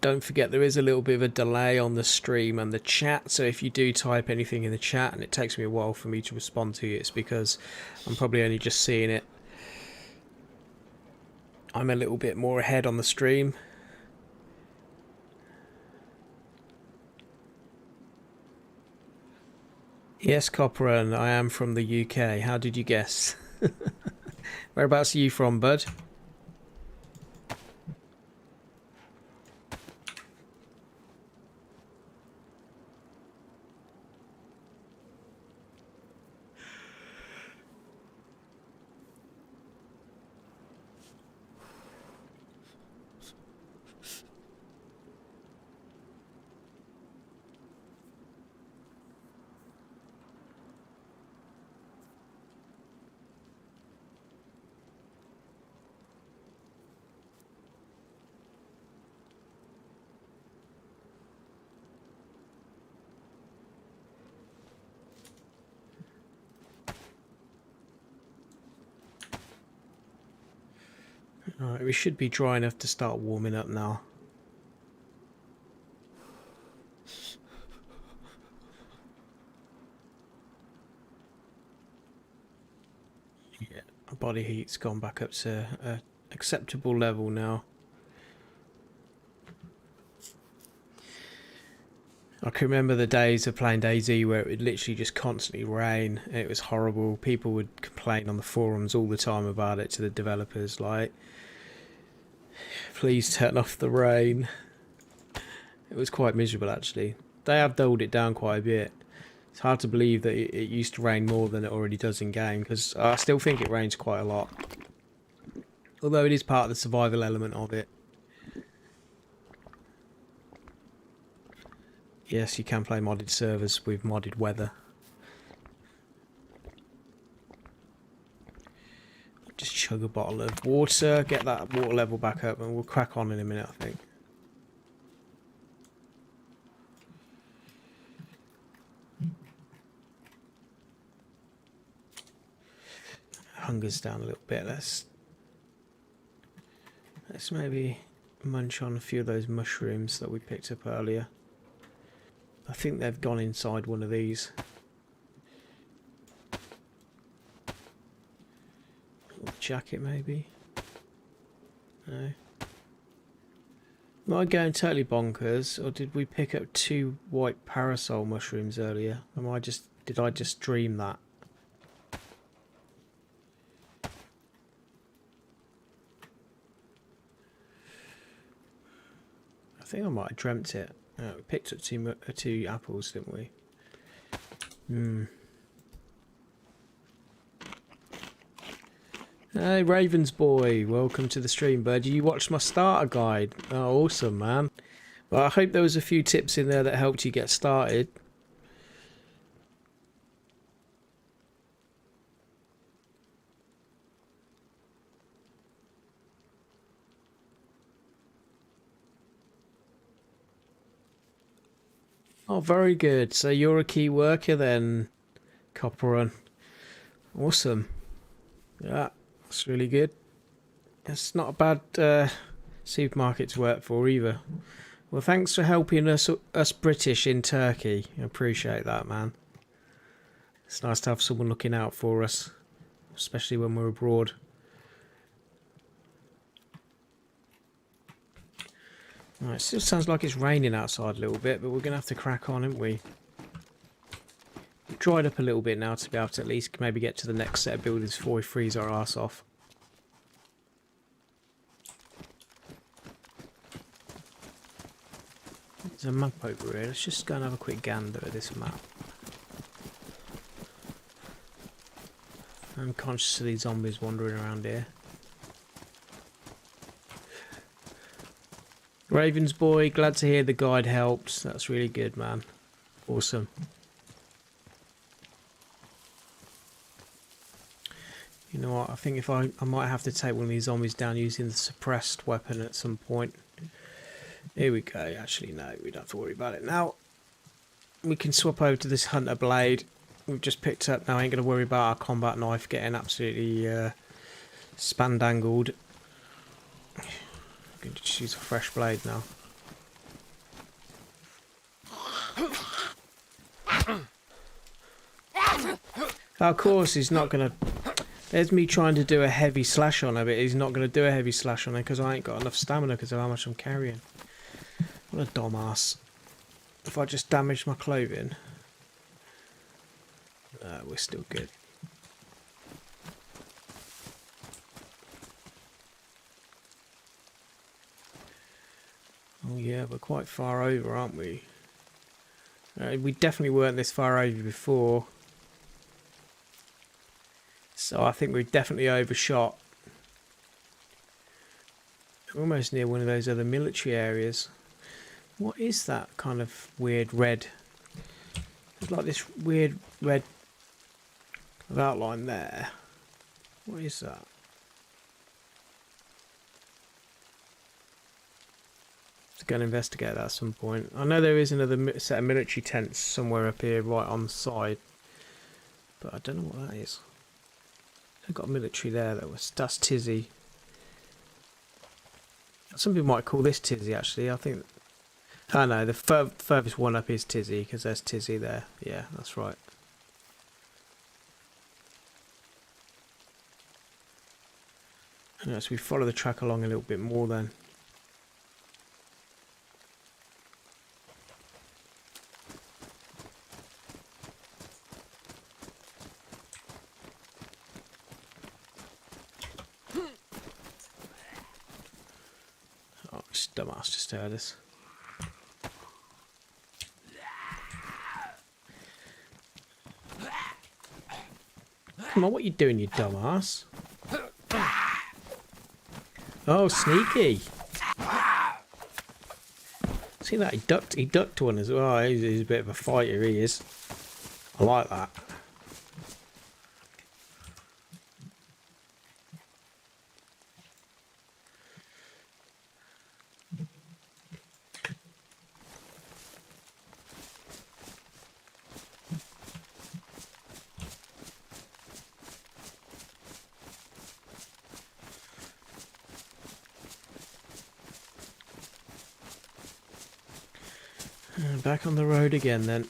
Don't forget there is a little bit of a delay on the stream and the chat, so if you do type anything in the chat and it takes me a while for me to respond to you, it's because I'm probably only just seeing it. I'm a little bit more ahead on the stream. Yes, Copperan, I am from the UK. How did you guess? Whereabouts are you from, bud? Alright, we should be dry enough to start warming up now. Yeah, our body heat's gone back up to an acceptable level now. I can remember the days of playing DayZ where it would literally just constantly rain. It was horrible. People would complain on the forums all the time about it to the developers, like, please turn off the rain. It was quite miserable, actually. They have dulled it down quite a bit. It's hard to believe that it used to rain more than it already does in game, because I still think it rains quite a lot. Although it is part of the survival element of it. Yes, you can play modded servers with modded weather. Just chug a bottle of water, get that water level back up, and we'll crack on in a minute, I think. Hunger's down a little bit. Let's maybe munch on a few of those mushrooms that we picked up earlier. I think they've gone inside one of these. Jacket maybe? No. Am I going totally bonkers, or did we pick up 2 white parasol mushrooms earlier? Did I just dream that? I think I might have dreamt it. Oh, we picked up 2 apples, didn't we? Hey, Ravens boy, welcome to the stream, bud. You watched my starter guide. Oh, awesome, man. Well, I hope there was a few tips in there that helped you get started. Oh, very good. So you're a key worker then, Copperan. Awesome. Yeah, that's really good. It's not a bad supermarket to work for either. Well, thanks for helping us British in Turkey. I appreciate that, man. It's nice to have someone looking out for us, especially when we're abroad. Right, it still sounds like it's raining outside a little bit, but we're going to have to crack on, aren't we? We've dried up a little bit now to be able to at least maybe get to the next set of buildings before we freeze our arse off. There's a map over here. Let's just go and have a quick gander at this map. I'm conscious of these zombies wandering around here. Ravens boy, glad to hear the guide helped. That's really good, man. Awesome. You know what? I think if I might have to take one of these zombies down using the suppressed weapon at some point. Here we go. Actually, no, we don't have to worry about it now. We can swap over to this hunter blade we've just picked up. Now I ain't going to worry about our combat knife getting absolutely spandangled. I'm going to choose a fresh blade now. Of course, he's not going to... There's me trying to do a heavy slash on her, but he's not going to do a heavy slash on her because I ain't got enough stamina because of how much I'm carrying. What a dumbass. If I just damage my clothing... we're still good. Oh yeah, we're quite far over, aren't we? We definitely weren't this far over before. So I think we've definitely overshot. We're almost near one of those other military areas. What is that kind of weird red? There's like this weird red outline there. What is that? Let's go and investigate that at some point. I know there is another set of military tents somewhere up here right on the side. But I don't know what that is. I've got a military there that was... That's Tizzy. Some people might call this Tizzy actually. I think... Oh no, the furthest one up is Tizzy because there's Tizzy there. Yeah, that's right. So we follow the track along a little bit more then. Oh, this dumbass just heard us. Come on, what you doing, you dumbass? Oh, sneaky! See that? He ducked one as well. He's a bit of a fighter, he is. I like that. Back on the road again then.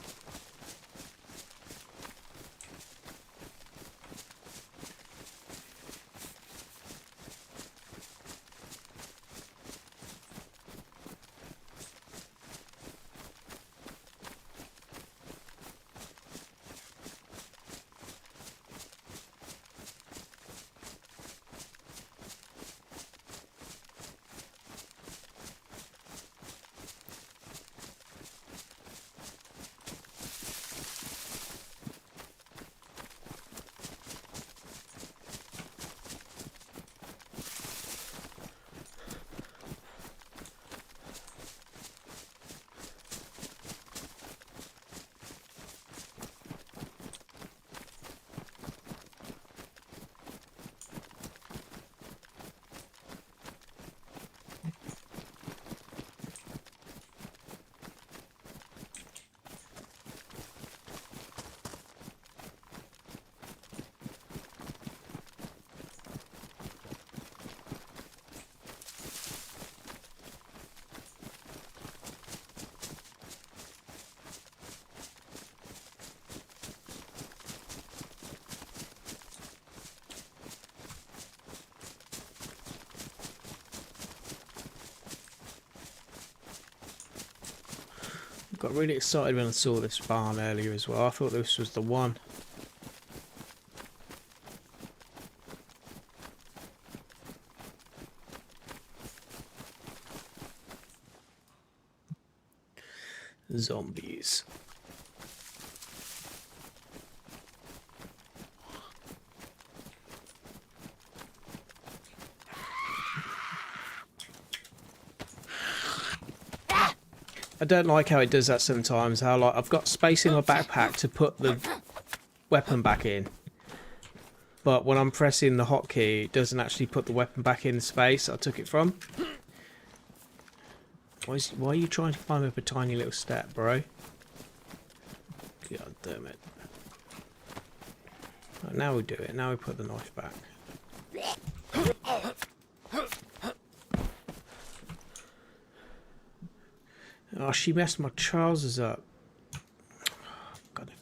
Got really excited when I saw this barn earlier as well. I thought this was the one. Zombies. I don't like how it does that sometimes. How like I've got space in my backpack to put the weapon back in, but when I'm pressing the hotkey, it doesn't actually put the weapon back in the space I took it from. Why are you trying to climb up a tiny little step, bro? God damn it! Right, now we do it. Now we put the knife back. Oh, she messed my trousers up.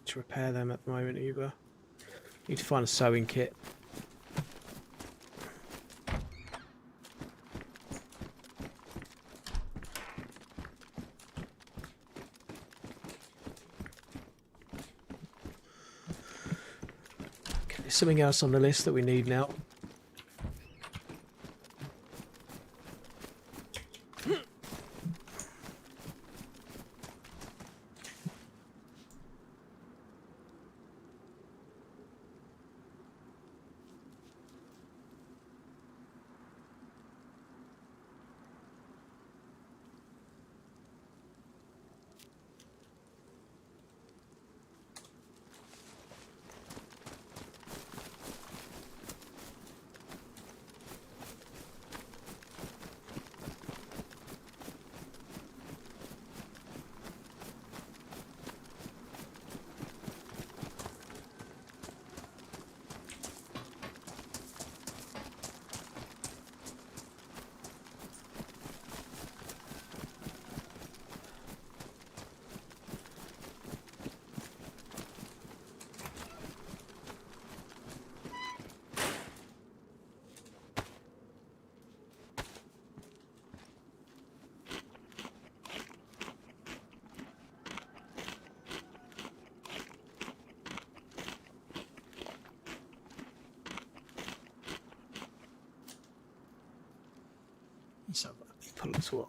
to repair them at the moment either. Need to find a sewing kit. Okay, there's something else on the list that we need now. So pull this one.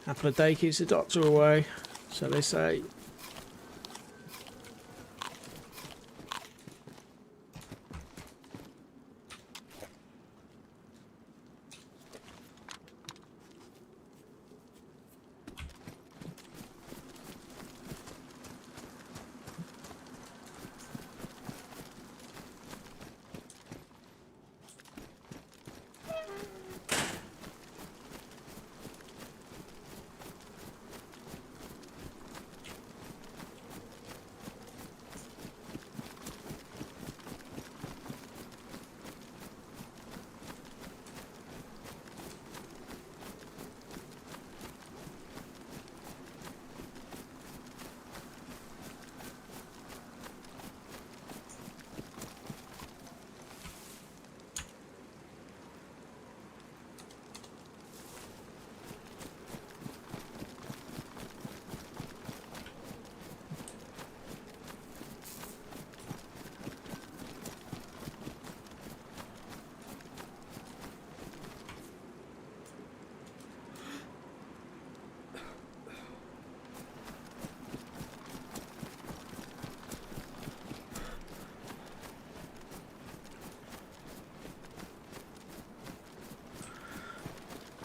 Apple a day keeps the doctor away, so they say.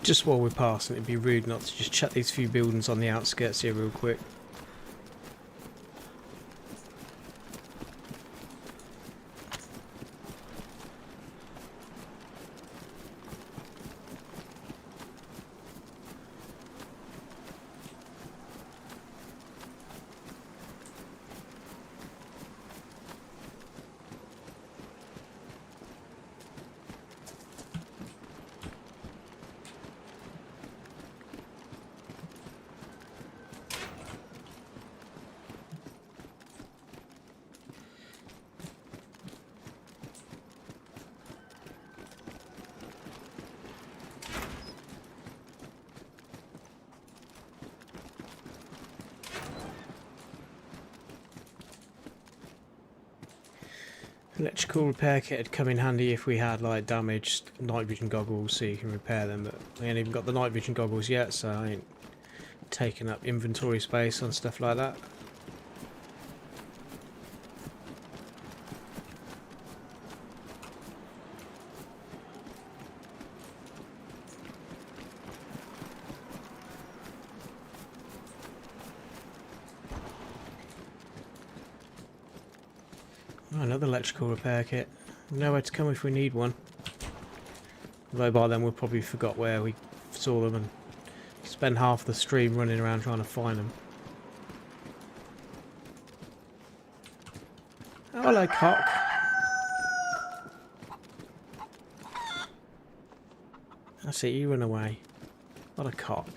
Just while we're passing, it'd be rude not to just check these few buildings on the outskirts here real quick. Electrical repair kit would come in handy if we had like damaged night vision goggles so you can repair them, but we ain't even got the night vision goggles yet, so I ain't taking up inventory space on stuff like that. Oh, another electrical repair kit. Nowhere to come if we need one. Although by then we'll probably forgot where we saw them and spend half the stream running around trying to find them. Oh, hello, cock. That's it, you run away. What a cock.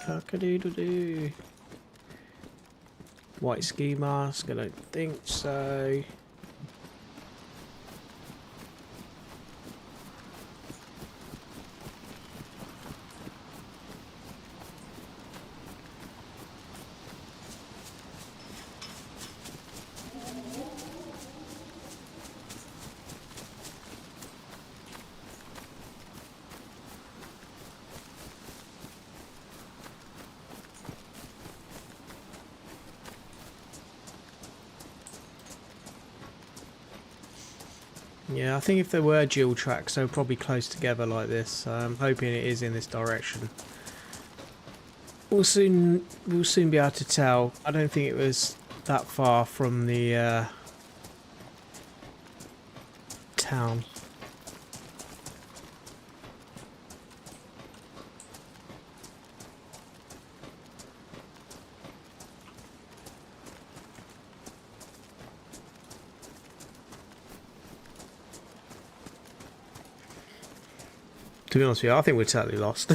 Cock-a-doodle-doo. White ski mask, I don't think so. Yeah, I think if there were dual tracks, they were probably close together like this. So I'm hoping it is in this direction. We'll soon be able to tell. I don't think it was that far from the town. To be honest with you, I think we're totally lost.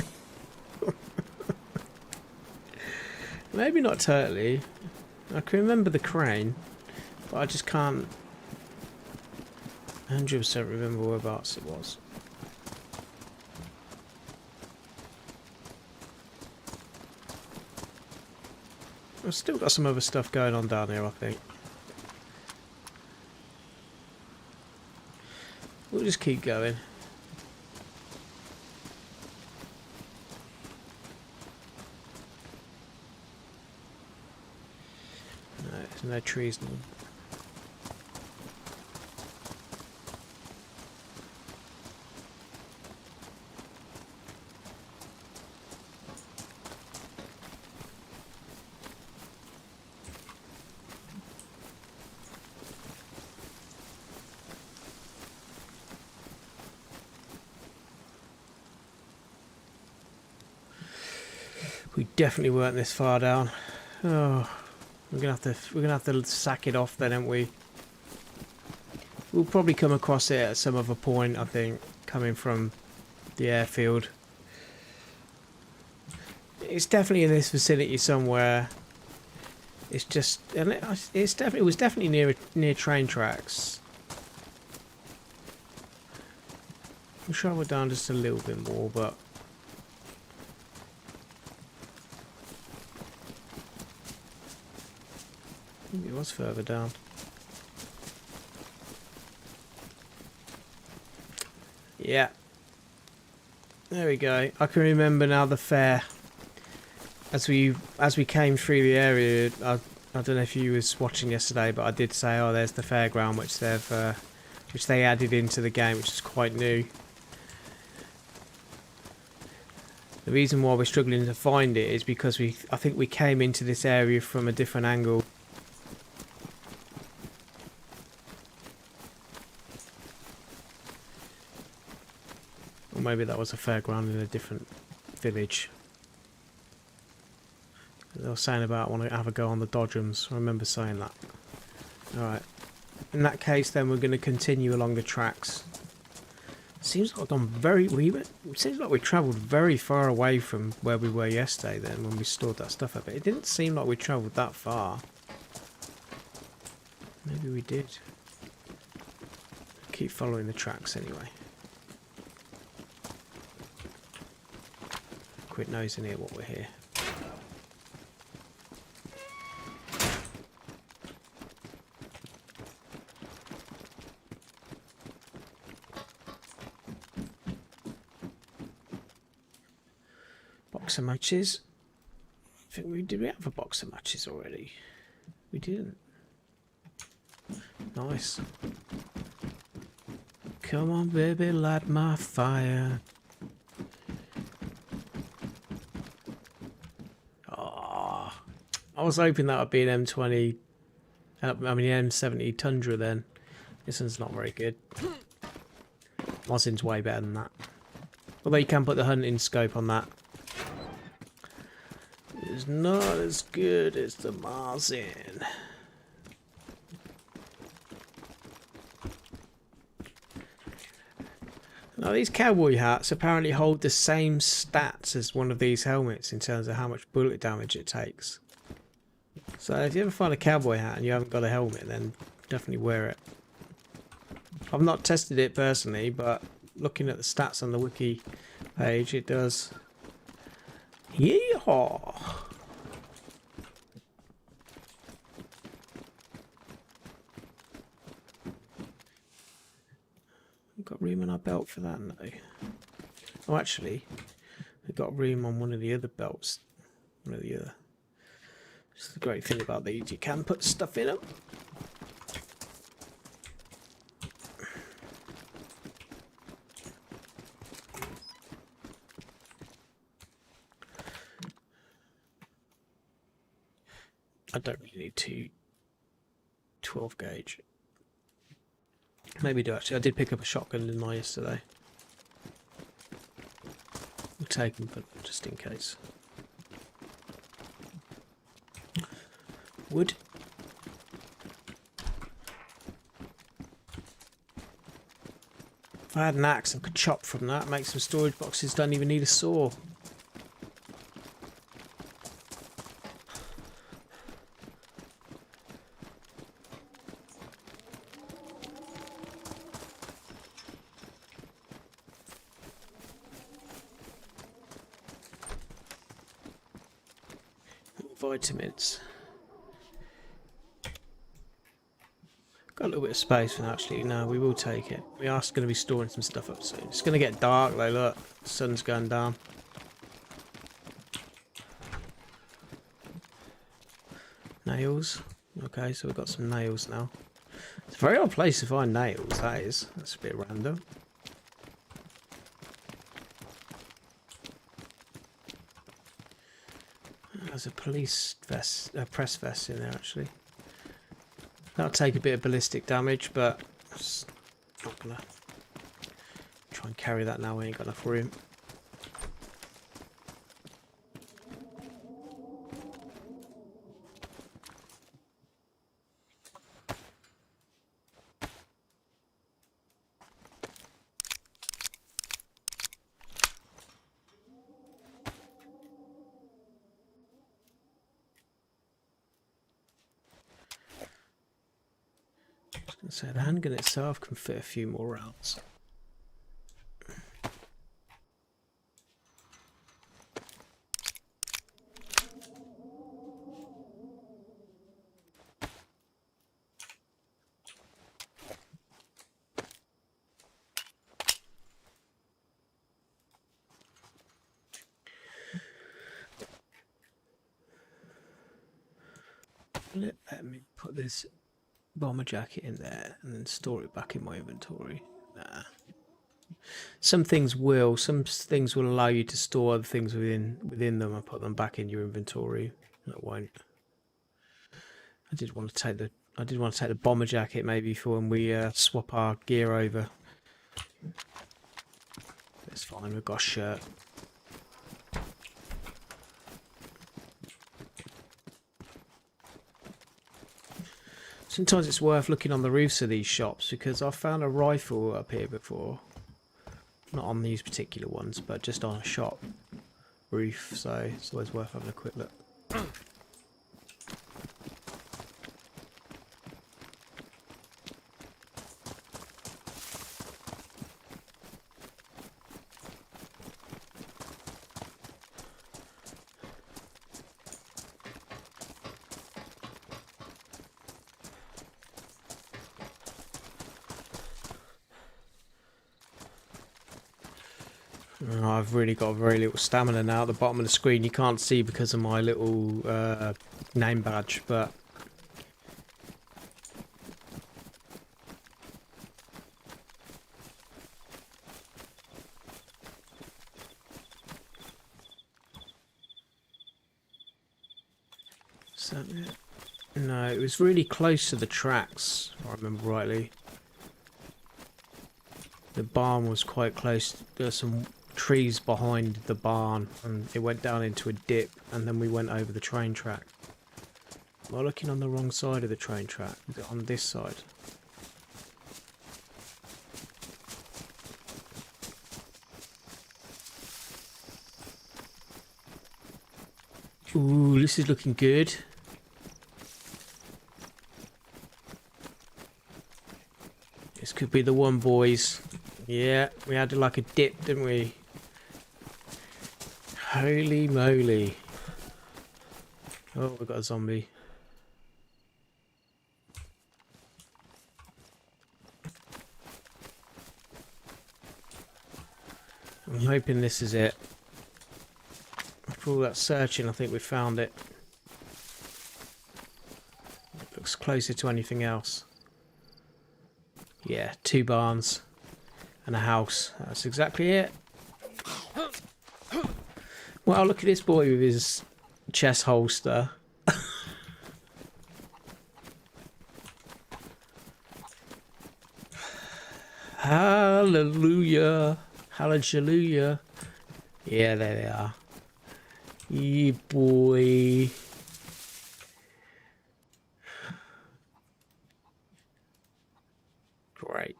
Maybe not totally. I can remember the crane, but I just can't 100% remember whereabouts it was. I've still got some other stuff going on down here, I think. We'll just keep going. No trees now. We definitely weren't this far down. Oh. We're gonna have to sack it off then, aren't we? We'll probably come across it at some other point, I think, coming from the airfield. It's definitely in this vicinity somewhere. It's just, it was definitely near train tracks. We'll travel down just a little bit more, but maybe it was further down. Yeah. There we go. I can remember now the fair. As we came through the area, I don't know if you was watching yesterday, but I did say, oh, there's the fairground, which they added into the game, which is quite new. The reason why we're struggling to find it is because I think we came into this area from a different angle. Maybe that was a fairground in a different village. They were saying about want to have a go on the dodgems. I remember saying that. Alright. In that case then we're going to continue along the tracks. Seems like seems like we travelled very far away from where we were yesterday then when we stored that stuff up. It didn't seem like we travelled that far. Maybe we did. Keep following the tracks anyway. Quit nosing here what we're here. Box of matches. I think did we have a box of matches already? We didn't. Nice. Come on, baby, light my fire. I was hoping that would be an M20, M70 Tundra then. This one's not very good. Mosin's way better than that. Although you can put the hunting scope on that. It's not as good as the Mosin. Now these cowboy hats apparently hold the same stats as one of these helmets in terms of how much bullet damage it takes. So if you ever find a cowboy hat and you haven't got a helmet, then definitely wear it. I've not tested it personally, but looking at the stats on the wiki page, it does. Yeehaw! We've got room on our belt for that, no. Oh, actually, we've got room on one of the other belts. One of the other. That's the great thing about these, you can put stuff in them. I don't really need two 12 gauge. Maybe do actually. I did pick up a shotgun in mine yesterday. We'll take them, but just in case. Wood. If I had an axe, I could chop from that, make some storage boxes, don't even need a saw. Vitamins. Got a little bit of space for now, actually. No, we will take it. We are going to be storing some stuff up soon. It's going to get dark though, look. The sun's going down. Nails. Okay, so we've got some nails now. It's a very odd place to find nails, that is. That's a bit random. There's a police vest, a press vest in there actually. That'll take a bit of ballistic damage, but it's not gonna try and carry that now. We ain't got enough room. So the handgun itself can fit a few more rounds. Let me put this bomber jacket in there and then store it back in my inventory. Nah. Some things will allow you to store other things within them and put them back in your inventory. That won't. I did want to take the bomber jacket maybe for when we swap our gear over. It's fine. We've got a shirt. Sometimes it's worth looking on the roofs of these shops because I found a rifle up here before. Not on these particular ones, but just on a shop roof, so it's always worth having a quick look. I've really got very little stamina now at the bottom of the screen. You can't see because of my little name badge, but is that it? No, it was really close to the tracks, if I remember rightly. The barn was quite close. There's some trees behind the barn and it went down into a dip and then we went over the train track. Am I looking on the wrong side of the train track? Is it on this side? Ooh, this is looking good. This could be the one, boys. Yeah, we had like a dip, didn't we? Holy moly. Oh, we got a zombie. I'm hoping this is it. After all that searching, I think we found it. It looks closer to anything else. Yeah, 2 barns and a house. That's exactly it. Well, look at this boy with his chest holster. Hallelujah. Hallelujah. Yeah, there they are. Yeah, boy. Great.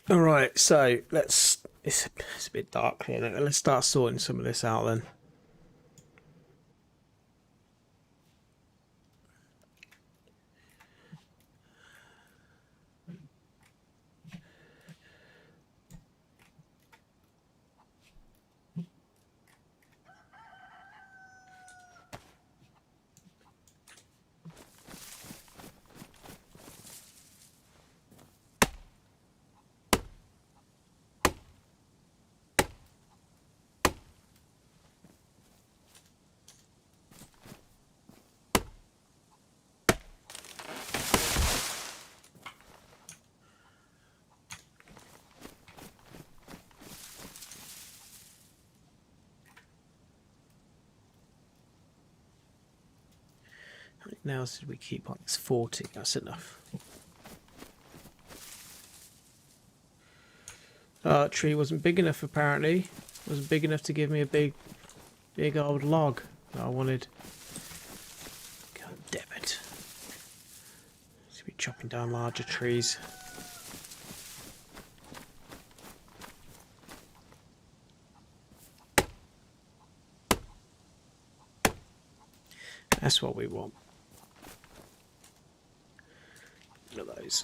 Alright, so let's... It's a bit dark here. Let's start sorting some of this out then. How many nails did we keep on? It's 40. That's enough. Tree wasn't big enough apparently. Wasn't big enough to give me a big old log that I wanted. God damn it. Should be chopping down larger trees. That's what we want. Look at those.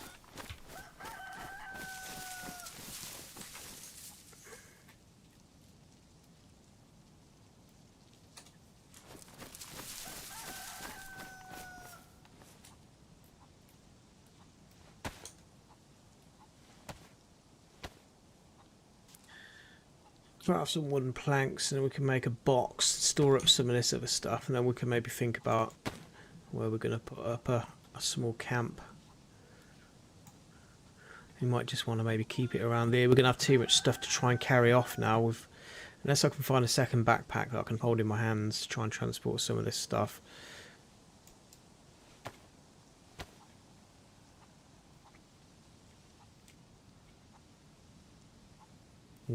Have some wooden planks and then we can make a box, store up some of this other stuff, and then we can maybe think about where we're going to put up a small camp. We might just want to maybe keep it around there. We're going to have too much stuff to try and carry off now, unless I can find a second backpack that I can hold in my hands to try and transport some of this stuff.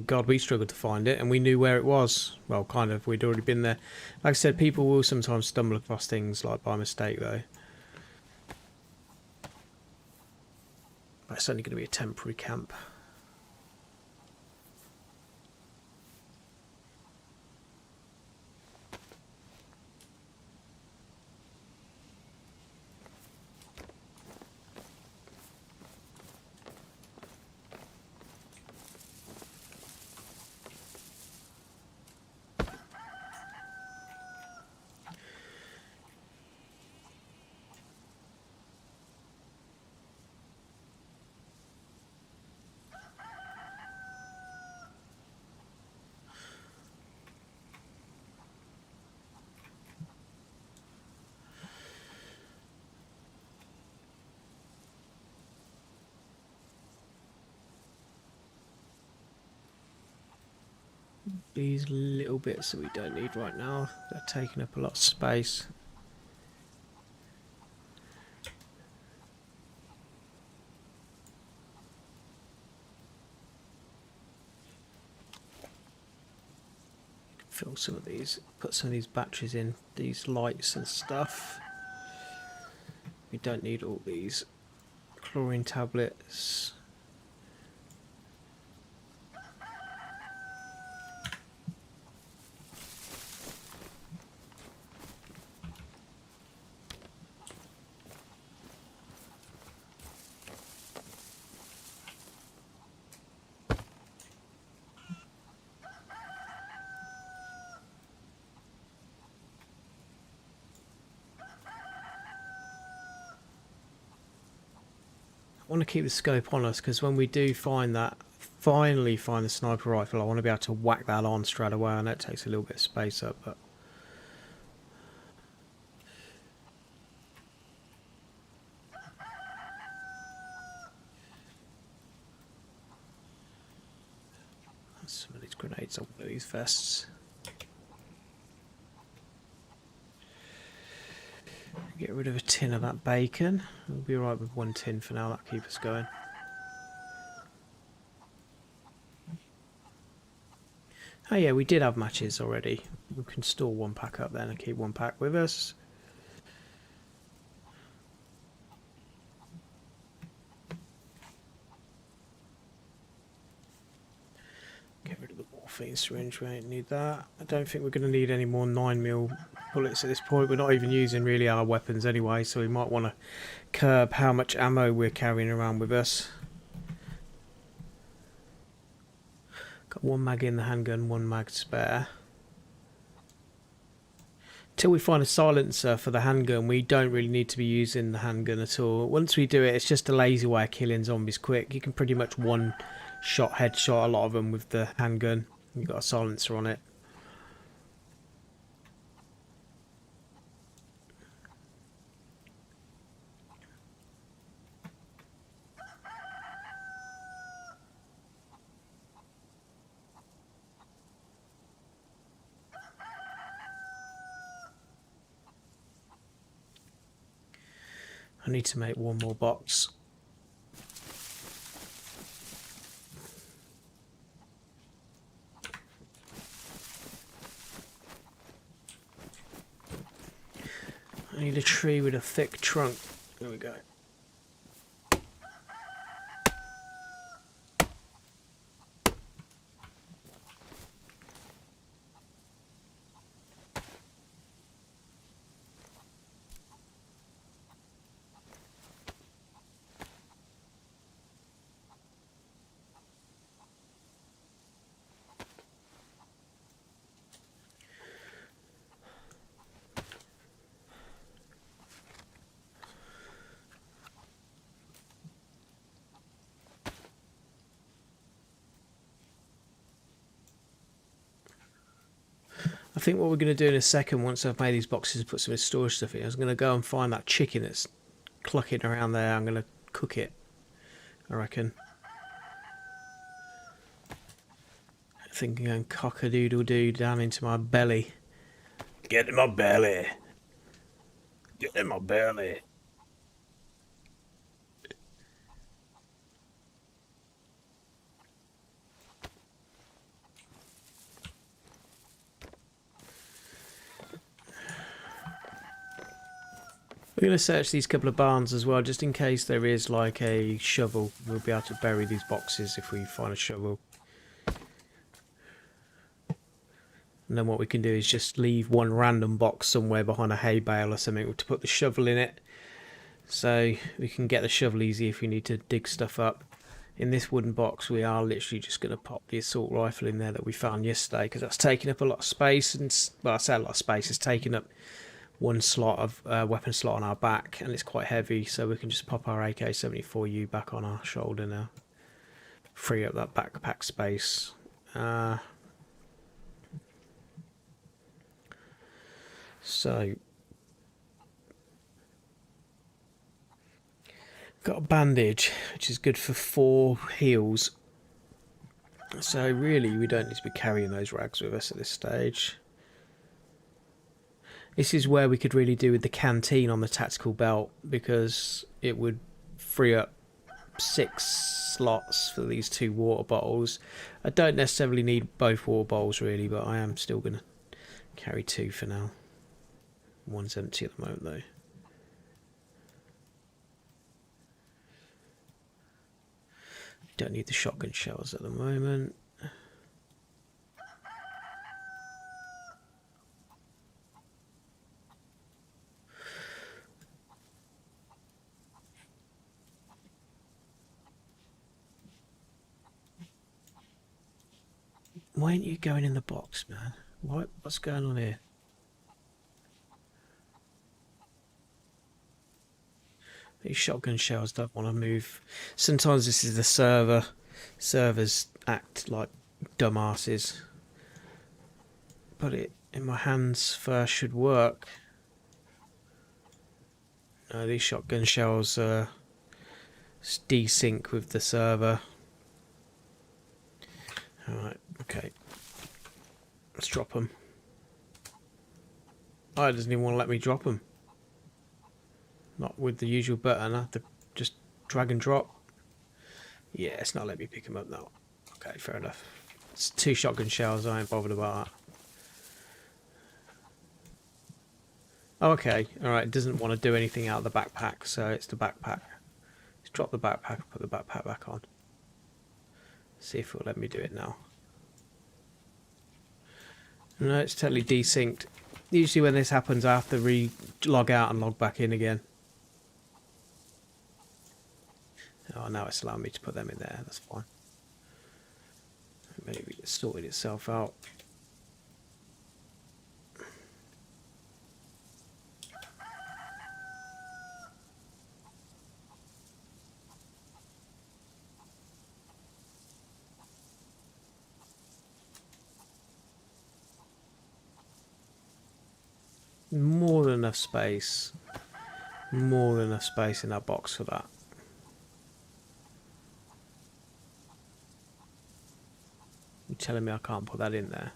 God, we struggled to find it, and we knew where it was. Well, kind of. We'd already been there. Like I said, people will sometimes stumble across things like by mistake, though. But it's only going to be a temporary camp. These little bits that we don't need right now, they're taking up a lot of space. Fill some of these, put some of these batteries in, these lights and stuff. We don't need all these chlorine tablets. want to keep the scope on us because when we do finally find the sniper rifle, I want to be able to whack that on straight away. I know it takes a little bit of space up, but some of these grenades on one of these vests. Get rid of a tin of that bacon. We'll be alright with one tin for now, that'll keep us going. Oh yeah, we did have matches already. We can store one pack up then and keep one pack with us. Get rid of the morphine syringe, we don't need that. I don't think we're going to need any more 9mm bullets at this point. We're not even using really our weapons anyway, so we might want to curb how much ammo we're carrying around with us. Got one mag in the handgun, one mag spare. Till we find a silencer for the handgun, we don't really need to be using the handgun at all. Once we do it, it's just a lazy way of killing zombies quick. You can pretty much one-shot headshot a lot of them with the handgun. You've got a silencer on it. I need to make one more box. I need a tree with a thick trunk. There we go. I think what we're going to do in a second, once I've made these boxes and put some storage stuff in, I was going to go and find that chicken that's clucking around there. I'm going to cook it, I reckon. I think I'm going cock-a-doodle-doo down into my belly. Get in my belly. Get in my belly. We're going to search these couple of barns as well, just in case there is like a shovel. We'll be able to bury these boxes if we find a shovel. And then what we can do is just leave one random box somewhere behind a hay bale or something to put the shovel in it. So we can get the shovel easy if we need to dig stuff up. In this wooden box we are literally just going to pop the assault rifle in there that we found yesterday, because that's taking up a lot of space. And, well, I say a lot of space, it's taking up one slot of weapon slot on our back, and it's quite heavy, so we can just pop our AK-74U back on our shoulder now. Free up that backpack space. So got a bandage which is good for 4 heals, so really we don't need to be carrying those rags with us at this stage. This is where we could really do with the canteen on the tactical belt, because it would free up 6 slots for these 2 water bottles. I don't necessarily need both water bottles really, but I am still going to carry 2 for now. One's empty at the moment though. Don't need the shotgun shells at the moment. Why aren't you going in the box, man? What's going on here? These shotgun shells don't want to move. Sometimes this is the server. Servers act like dumbasses. Put it in my hands first should work. No, these shotgun shells desync with the server. Alright, okay. Let's drop them. Oh, it doesn't even want to let me drop them. Not with the usual button. I have to just drag and drop. Yeah, it's not letting me pick them up now. Okay, fair enough. It's 2 shotgun shells. I ain't bothered about that. Oh, okay. Alright, it doesn't want to do anything out of the backpack, so it's the backpack. Let's drop the backpack and put the backpack back on. See if it'll let me do it now. No, it's totally desynced. Usually when this happens, I have to log out and log back in again. Oh, now it's allowing me to put them in there. That's fine. Maybe it's sorted itself out. More than enough space. More than enough space in that box for that. You're telling me I can't put that in there?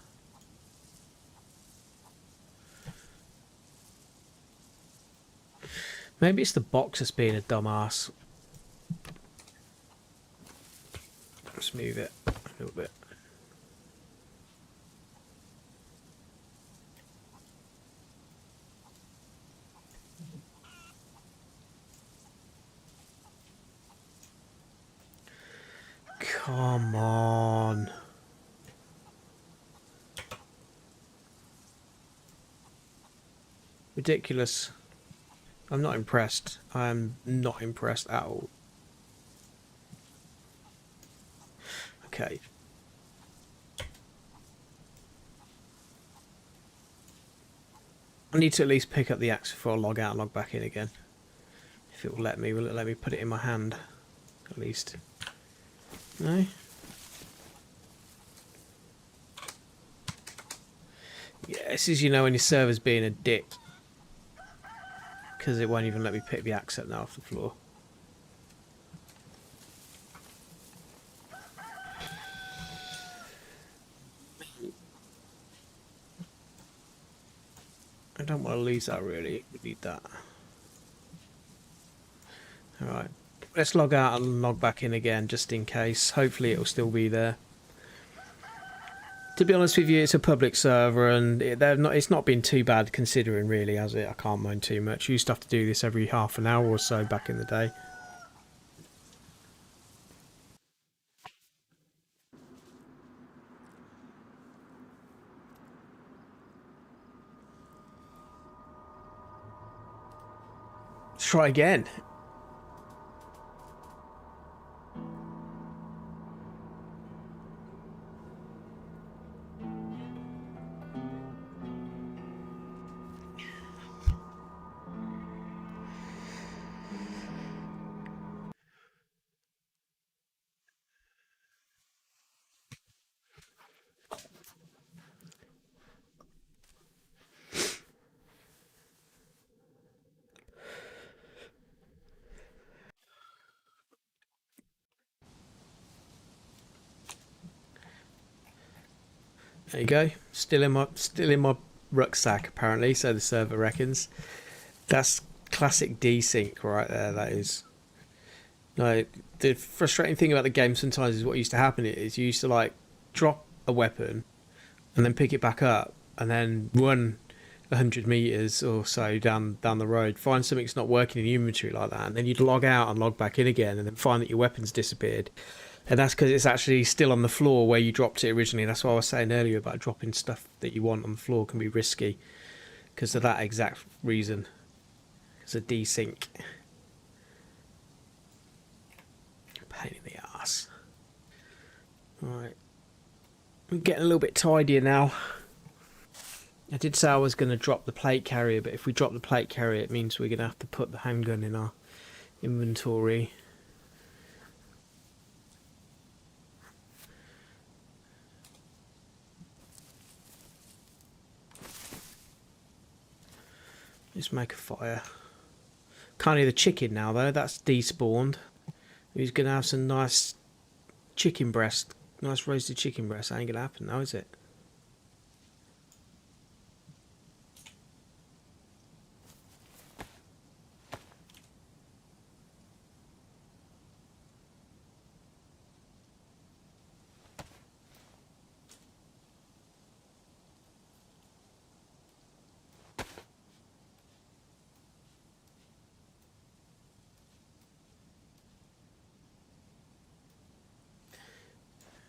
Maybe it's the box that's being a dumbass. Let's move it a little bit. Come on. Ridiculous. I'm not impressed. I am not impressed at all. Okay. I need to at least pick up the axe before I log out and log back in again. If it will let me put it in my hand? At least. No? Yeah, this is, you know, when your server's being a dick. Because it won't even let me pick the axe up now off the floor. I don't want to lose that really. We need that. Alright. Let's log out and log back in again just in case. Hopefully it'll still be there. To be honest with you, it's a public server and it's not been too bad considering really, has it? I can't moan too much. You used to have to do this every half an hour or so back in the day. Let's try again. There you go. Still in my rucksack apparently, so the server reckons. That's classic desync right there, that is. No, the frustrating thing about the game sometimes is what used to happen is you used to like drop a weapon and then pick it back up and then run 100 meters or so down the road, find something's not working in the inventory like that, and then you'd log out and log back in again and then find that your weapon's disappeared. And that's because it's actually still on the floor where you dropped it originally. That's what I was saying earlier about dropping stuff that you want on the floor can be risky because of that exact reason. It's a desync. Pain in the ass. Alright. I'm getting a little bit tidier now. I did say I was going to drop the plate carrier, but if we drop the plate carrier, it means we're going to have to put the handgun in inventory. Let's make a fire. Can't hear the chicken now though, that's despawned. Who's gonna have some nice chicken breast, nice roasted chicken breast? That ain't gonna happen now, is it?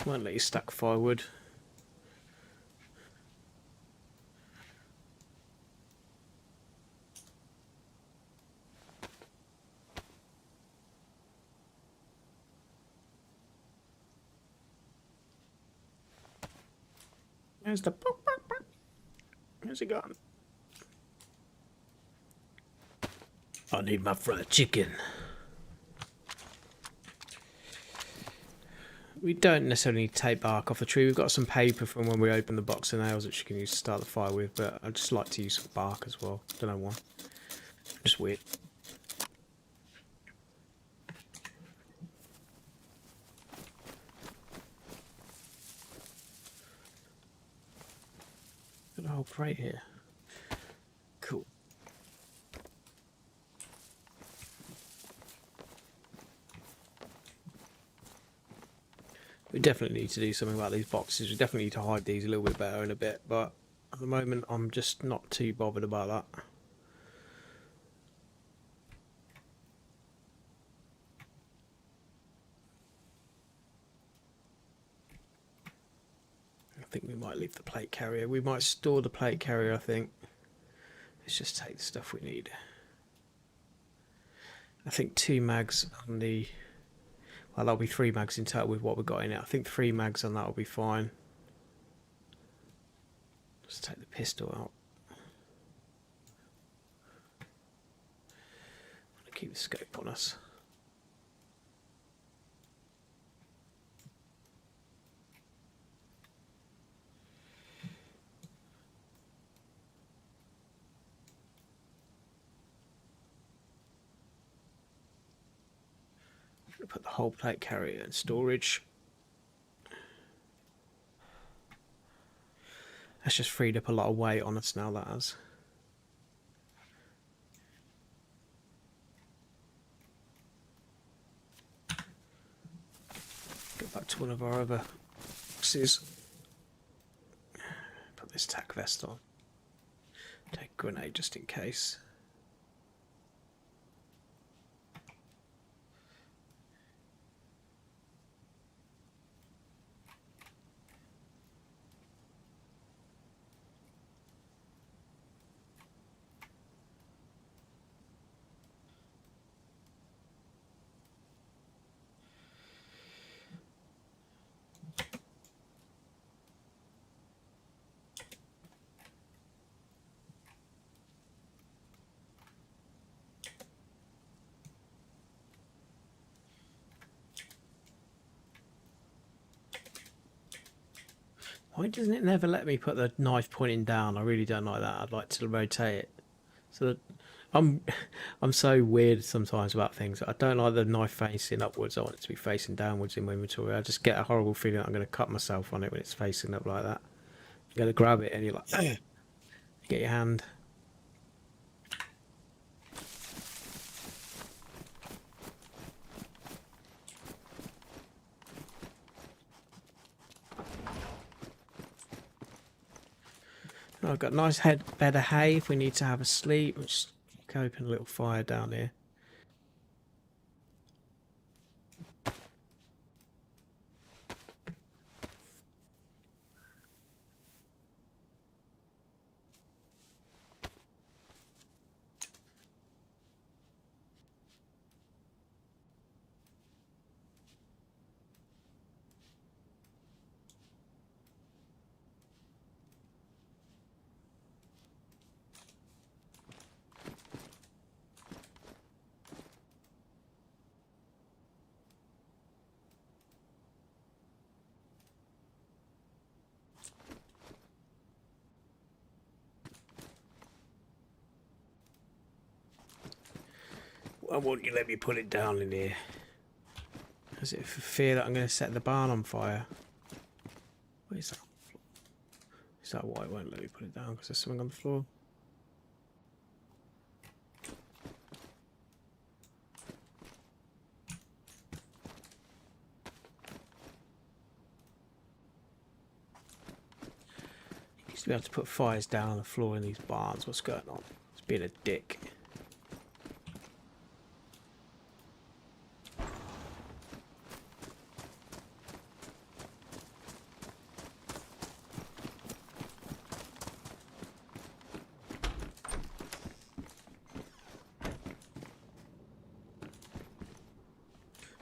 Won't let you stack firewood. There's the... Where's it gone? I need my fried chicken. We don't necessarily need to take bark off the tree. We've got some paper from when we opened the box of nails which you can use to start the fire with, but I just like to use some bark as well. Don't know why. Just weird. Got a whole crate here. Cool. We definitely need to do something about these boxes. We definitely need to hide these a little bit better in a bit, but at the moment I'm just not too bothered about that. I think we might leave the plate carrier. We might store the plate carrier, I think. Let's just take the stuff we need. I think 2 mags on the... Well, that'll be 3 mags in total with what we've got in it. I think 3 mags on that will be fine. Let's take the pistol out. I'm going to keep the scope on us. Put the whole plate carrier in storage. That's just freed up a lot of weight on us now, that has. Go back to one of our other boxes. Put this tack vest on. Take a grenade just in case. Why doesn't it never let me put the knife pointing down? I really don't like that. I'd like to rotate it. So that I'm so weird sometimes about things. I don't like the knife facing upwards. I want it to be facing downwards in my inventory. I just get a horrible feeling I'm going to cut myself on it when it's facing up like that. You got to grab it and you're like, you get your hand. I've got a nice bed of hay if we need to have a sleep. We'll just open a little fire down here. I want you to let me put it down in here. Is it for fear that I'm going to set the barn on fire? Where's that? Is that why it won't let me put it down? Because there's something on the floor? You used to be able to put fires down on the floor in these barns. What's going on? It's being a dick.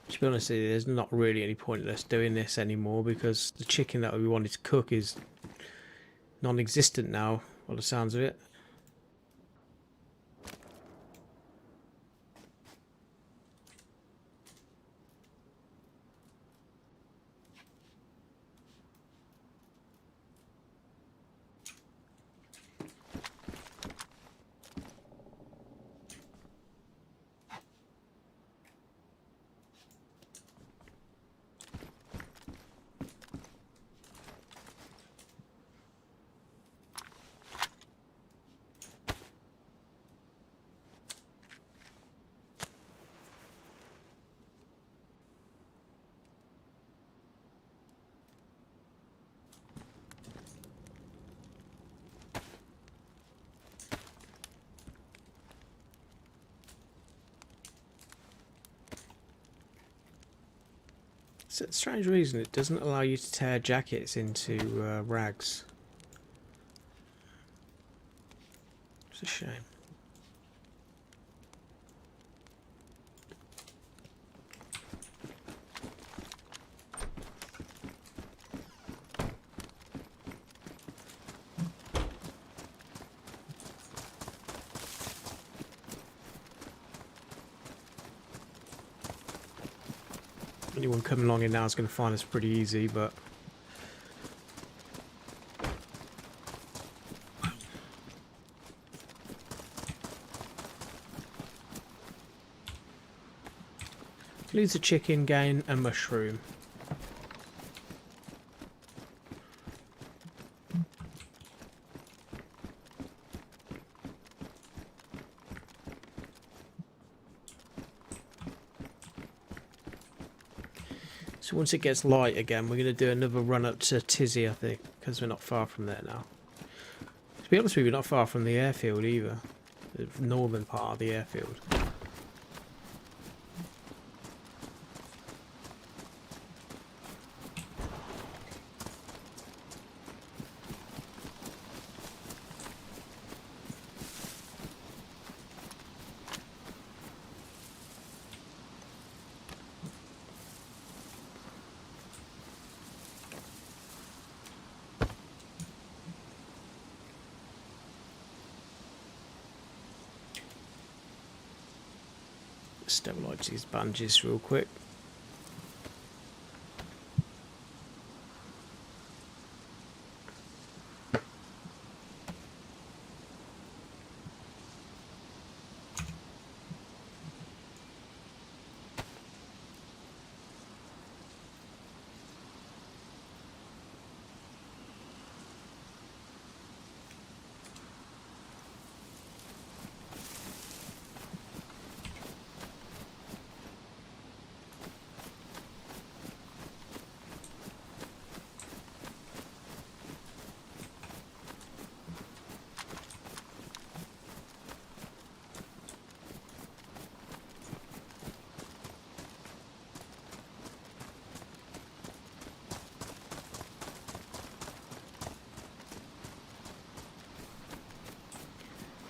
To be honest with you, there's not really any point in us doing this anymore because the chicken that we wanted to cook is non-existent now, by the sounds of it. For a strange reason, it doesn't allow you to tear jackets into rags. It's a shame. Anyone coming along in now is going to find this pretty easy, but lose a chicken, gain a mushroom. So once it gets light again, we're going to do another run up to Tizzy, I think, because we're not far from there now. To be honest with you, we're not far from the airfield either. The northern part of the airfield. Stabilize these bandages real quick.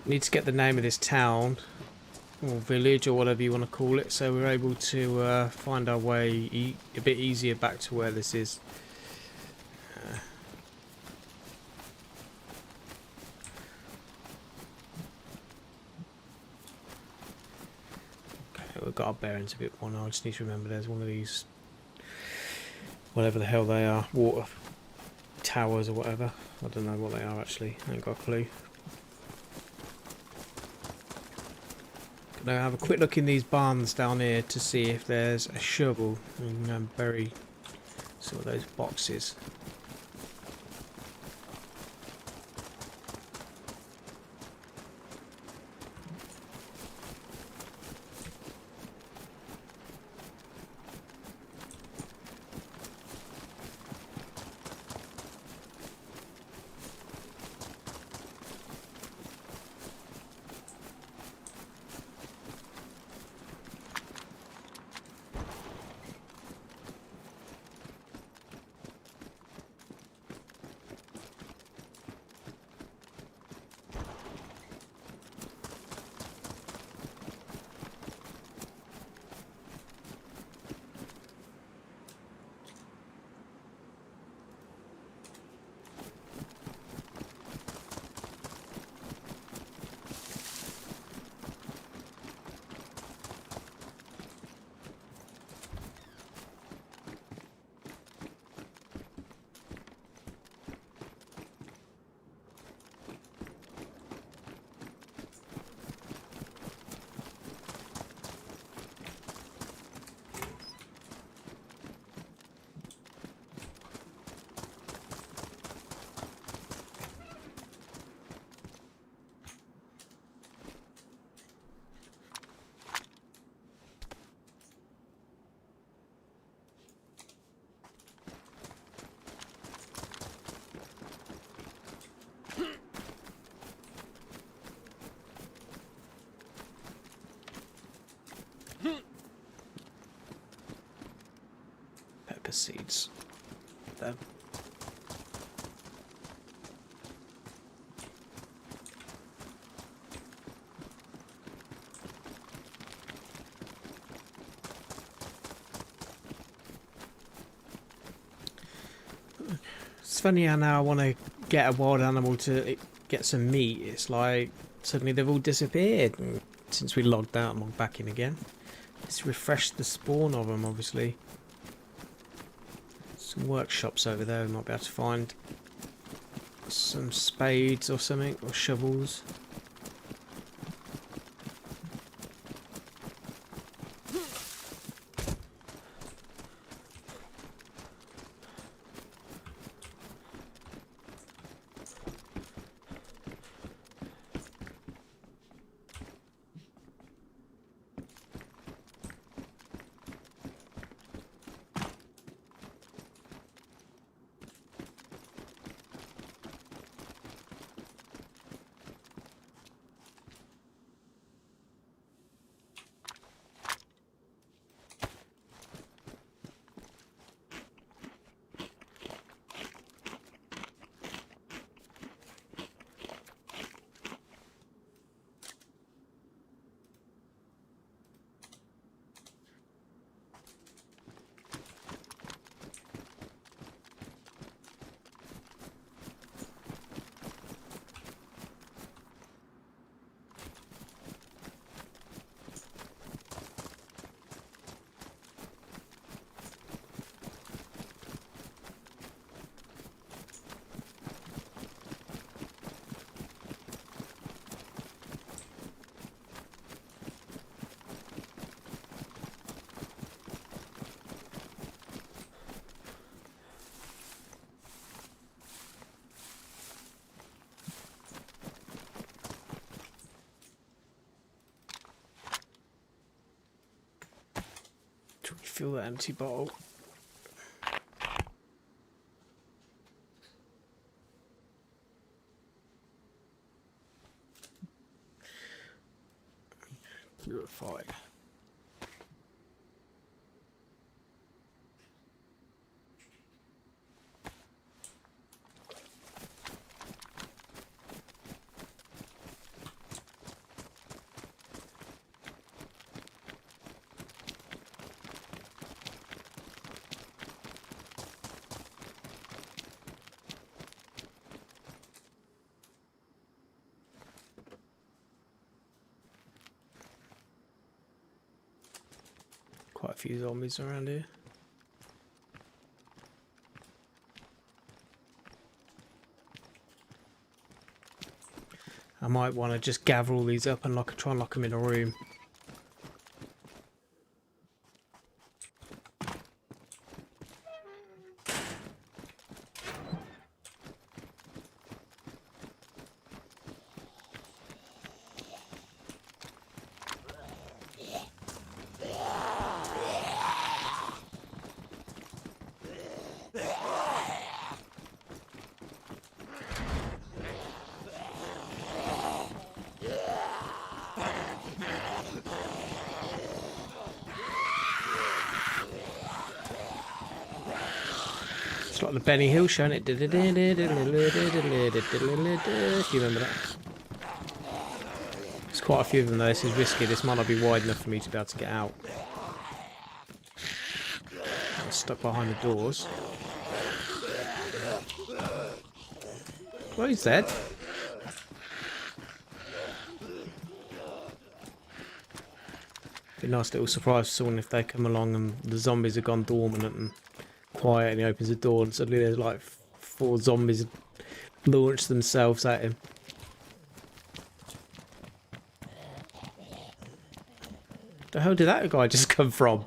Need to get the name of this town or village or whatever you want to call it, so we're able to find our way a bit easier back to where this is. Okay, we've got our bearings a bit more now. I just need to remember there's one of these, whatever the hell they are, water towers or whatever. I don't know what they are actually. I ain't got a clue. Now have a quick look in these barns down here to see if there's a shovel. We can go and bury some of those boxes. Pepper seeds. There. It's funny how now I want to get a wild animal to get some meat. It's like suddenly they've all disappeared since we logged out and logged back in again. Let's refresh the spawn of them, obviously. Some workshops over there we might be able to find some spades or something, or shovels. To refill that empty bottle. Purify. Quite a few zombies around here. I might want to just gather all these up and try and lock them in a room. It's like the Benny Hill show, isn't it? Do you remember that? There's quite a few of them though. This is risky. This might not be wide enough for me to be able to get out. I'm stuck behind the doors. Well, he's dead. Be a nice little surprise for someone if they come along and the zombies have gone dormant and quiet, and he opens the door and suddenly there's like 4 zombies launch themselves at him. The hell did that guy just come from?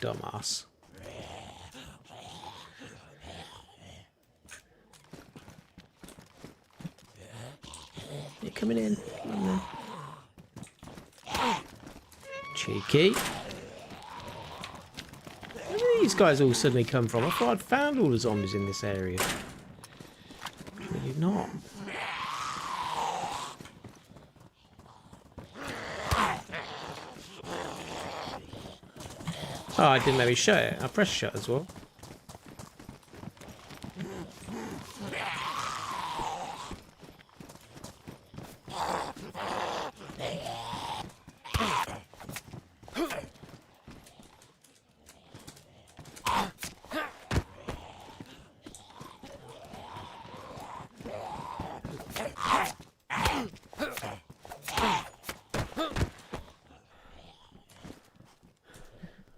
Dumbass. You're coming in. Come on then. Cheeky. Where did these guys all suddenly come from? I thought I'd found all the zombies in this area. Really not. Oh, I didn't let me shut it. I pressed shut as well.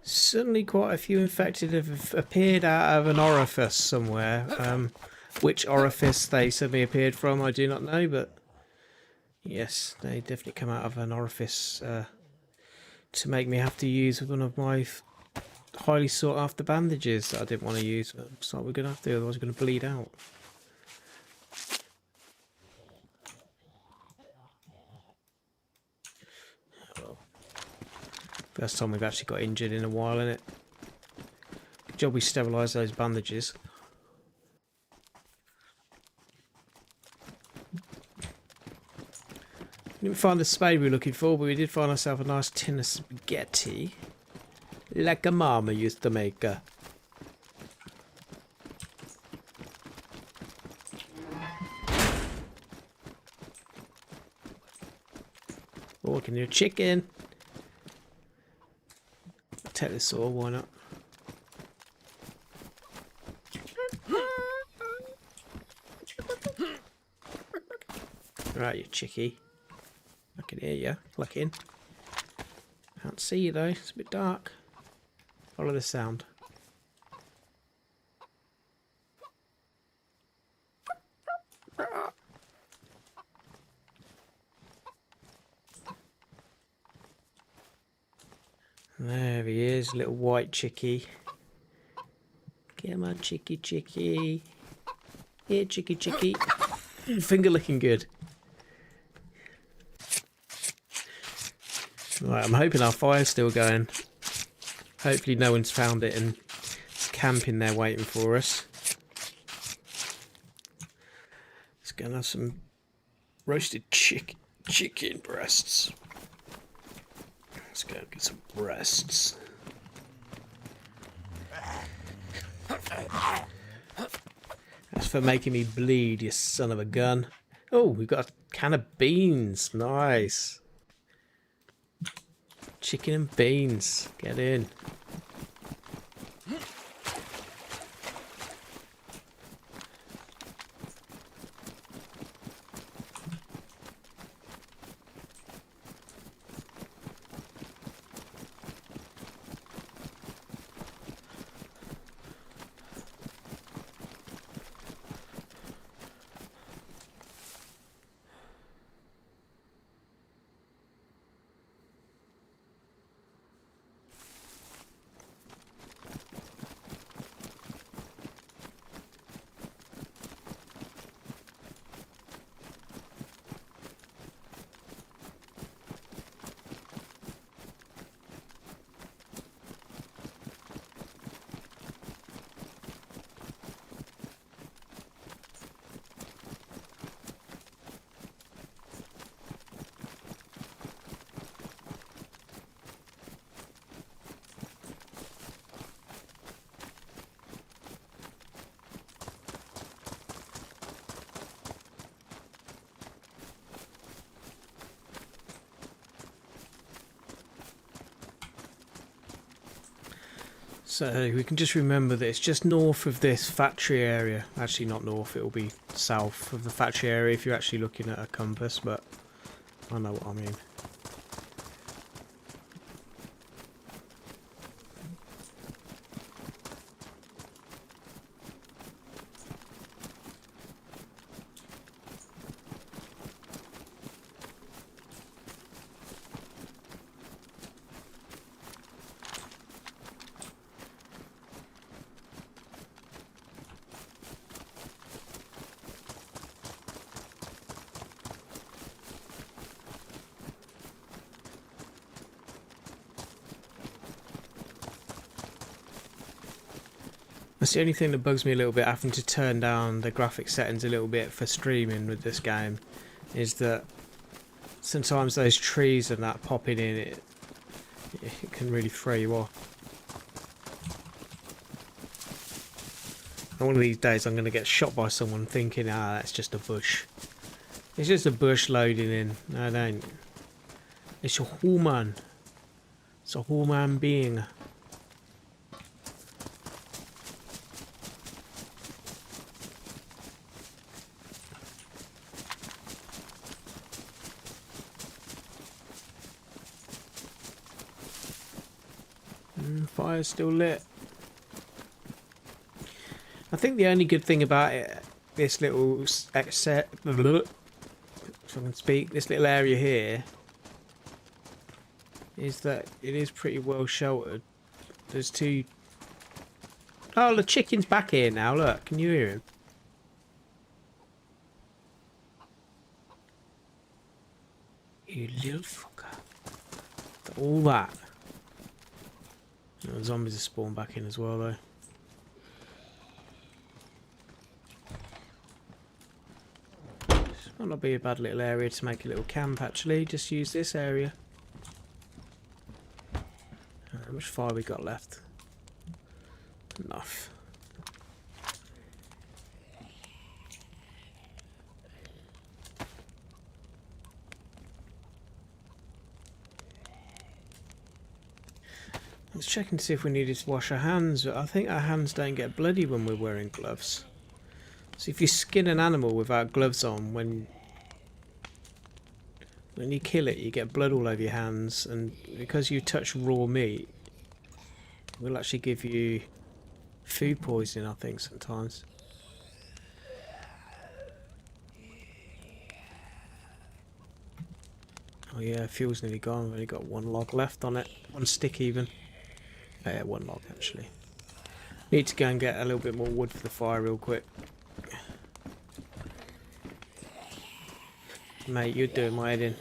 Certainly quite a few infected have appeared out of an orifice somewhere. Which orifice they suddenly appeared from, I do not know, but yes, they definitely come out of an orifice to make me have to use one of my highly sought after bandages that I didn't want to use. Looks like we're going to have to, otherwise we're going to bleed out. First time we've actually got injured in a while, innit? Good job we sterilised those bandages. Didn't find the spade we were looking for, but we did find ourselves a nice tin of spaghetti. Like a mama used to make her. Oh, can you chicken? Take this saw, why not? Right, you chickie. I can hear you clucking. Can't see you though, it's a bit dark. Follow the sound. There he is, little white chickie. Come on, chickie, chickie. Here, chickie, chickie. Finger looking good. Right, I'm hoping our fire's still going. Hopefully no one's found it and it's camping there waiting for us. Let's go and have some roasted chicken breasts. Let's go get some breasts. That's for making me bleed, you son of a gun. Oh, we've got a can of beans. Nice. Chicken and beans. Get in. So we can just remember that it's just north of this factory area. Actually not north, it'll be south of the factory area if you're actually looking at a compass, but I know what I mean. That's the only thing that bugs me a little bit, having to turn down the graphic settings a little bit for streaming with this game, is that sometimes those trees and that popping in, it can really throw you off. And one of these days I'm going to get shot by someone thinking, ah, that's just a bush. It's just a bush loading in. No, it ain't. It's a human. It's a human being. Fire's still lit. I think the only good thing about it, this little if I can speak, this little area here, is that it is pretty well sheltered. There's two. Oh, the chicken's back here now. Look, can you hear him? You little fucker. All that. Oh, zombies are spawned back in as well, though. This might not be a bad little area to make a little camp, actually. Just use this area. How much fire we got left? Enough. Let's check and see if we needed to wash our hands. I think our hands don't get bloody when we're wearing gloves. So if you skin an animal without gloves on, when you kill it, you get blood all over your hands, and because you touch raw meat, it will actually give you food poisoning, I think, sometimes. Oh yeah, fuel's nearly gone. We've only got one log left on it. One stick even. Oh, yeah, one log actually. Need to go and get a little bit more wood for the fire real quick. Mate, you're doing my head in.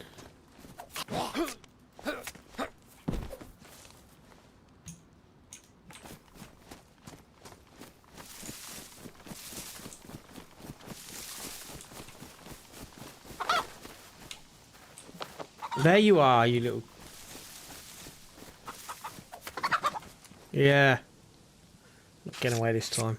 There you are, you little... Yeah. Not getting away this time.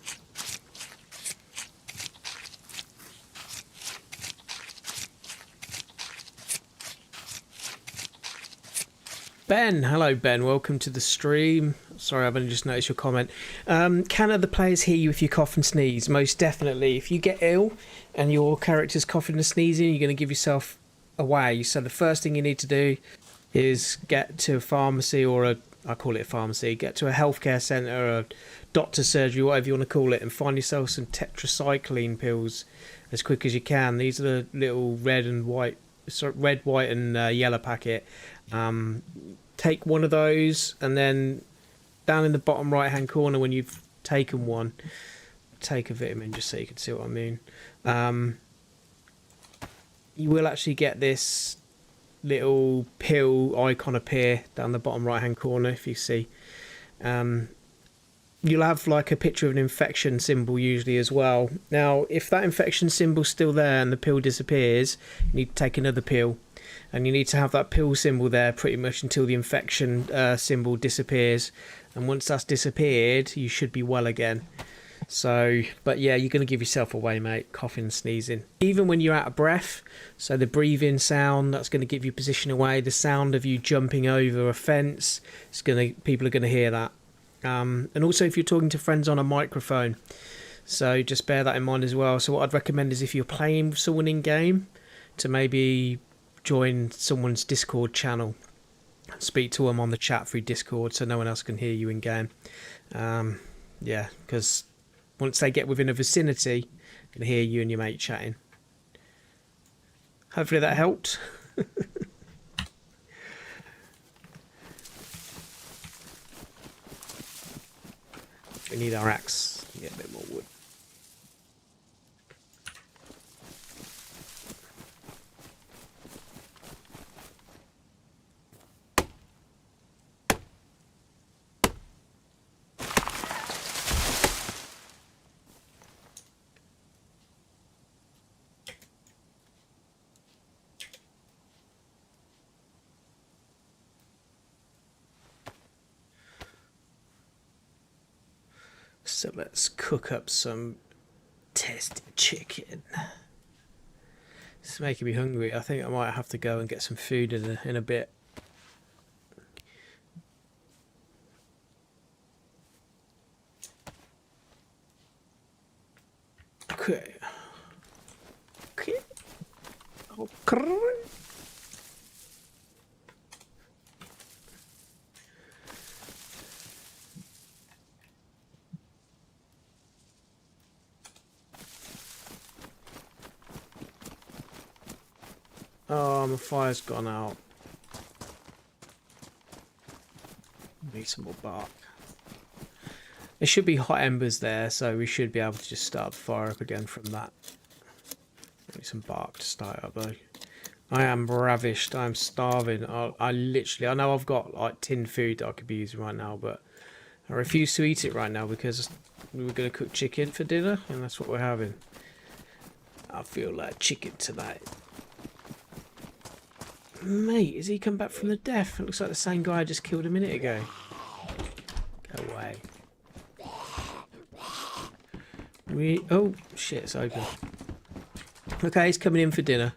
Ben, hello Ben, welcome to the stream. Sorry, I've only just noticed your comment. Can other players hear you if you cough and sneeze? Most definitely. If you get ill and your character's coughing and sneezing, you're going to give yourself away. So the first thing you need to do is get to a pharmacy or a, I call it a pharmacy, get to a healthcare centre, a doctor's surgery, whatever you want to call it, and find yourself some tetracycline pills as quick as you can. These are the little red, white and yellow packet. Take one of those, and then down in the bottom right hand corner when you've taken one, take a vitamin, just so you can see what I mean. You will actually get this little pill icon appear down the bottom right hand corner, if you see. You'll have like a picture of an infection symbol usually as well. Now if that infection symbol's still there and the pill disappears, you need to take another pill, and you need to have that pill symbol there pretty much until the infection symbol disappears, and once that's disappeared you should be well again. So, but yeah, you're going to give yourself away, mate, coughing and sneezing. Even when you're out of breath, so the breathing sound, that's going to give you position away. The sound of you jumping over a fence, people are going to hear that. And also if you're talking to friends on a microphone, so just bear that in mind as well. So what I'd recommend is if you're playing with someone in game, to maybe join someone's Discord channel, speak to them on the chat through Discord so no one else can hear you in game. Yeah, because once they get within a vicinity, they can hear you and your mate chatting. Hopefully that helped. We need our axe to get a bit more wood. So let's cook up some tested chicken. It's making me hungry. I think I might have to go and get some food in a bit. Okay. Okay. Okay. Oh, my fire's gone out. Need some more bark. There should be hot embers there, so we should be able to just start the fire up again from that. Need some bark to start up though. I am ravished. I'm starving. I know I've got like tinned food that I could be using right now, but I refuse to eat it right now because we were going to cook chicken for dinner, and that's what we're having. I feel like chicken tonight. Mate, has he come back from the death? It looks like the same guy I just killed a minute ago. Go away. Oh, shit, it's open. Okay, he's coming in for dinner.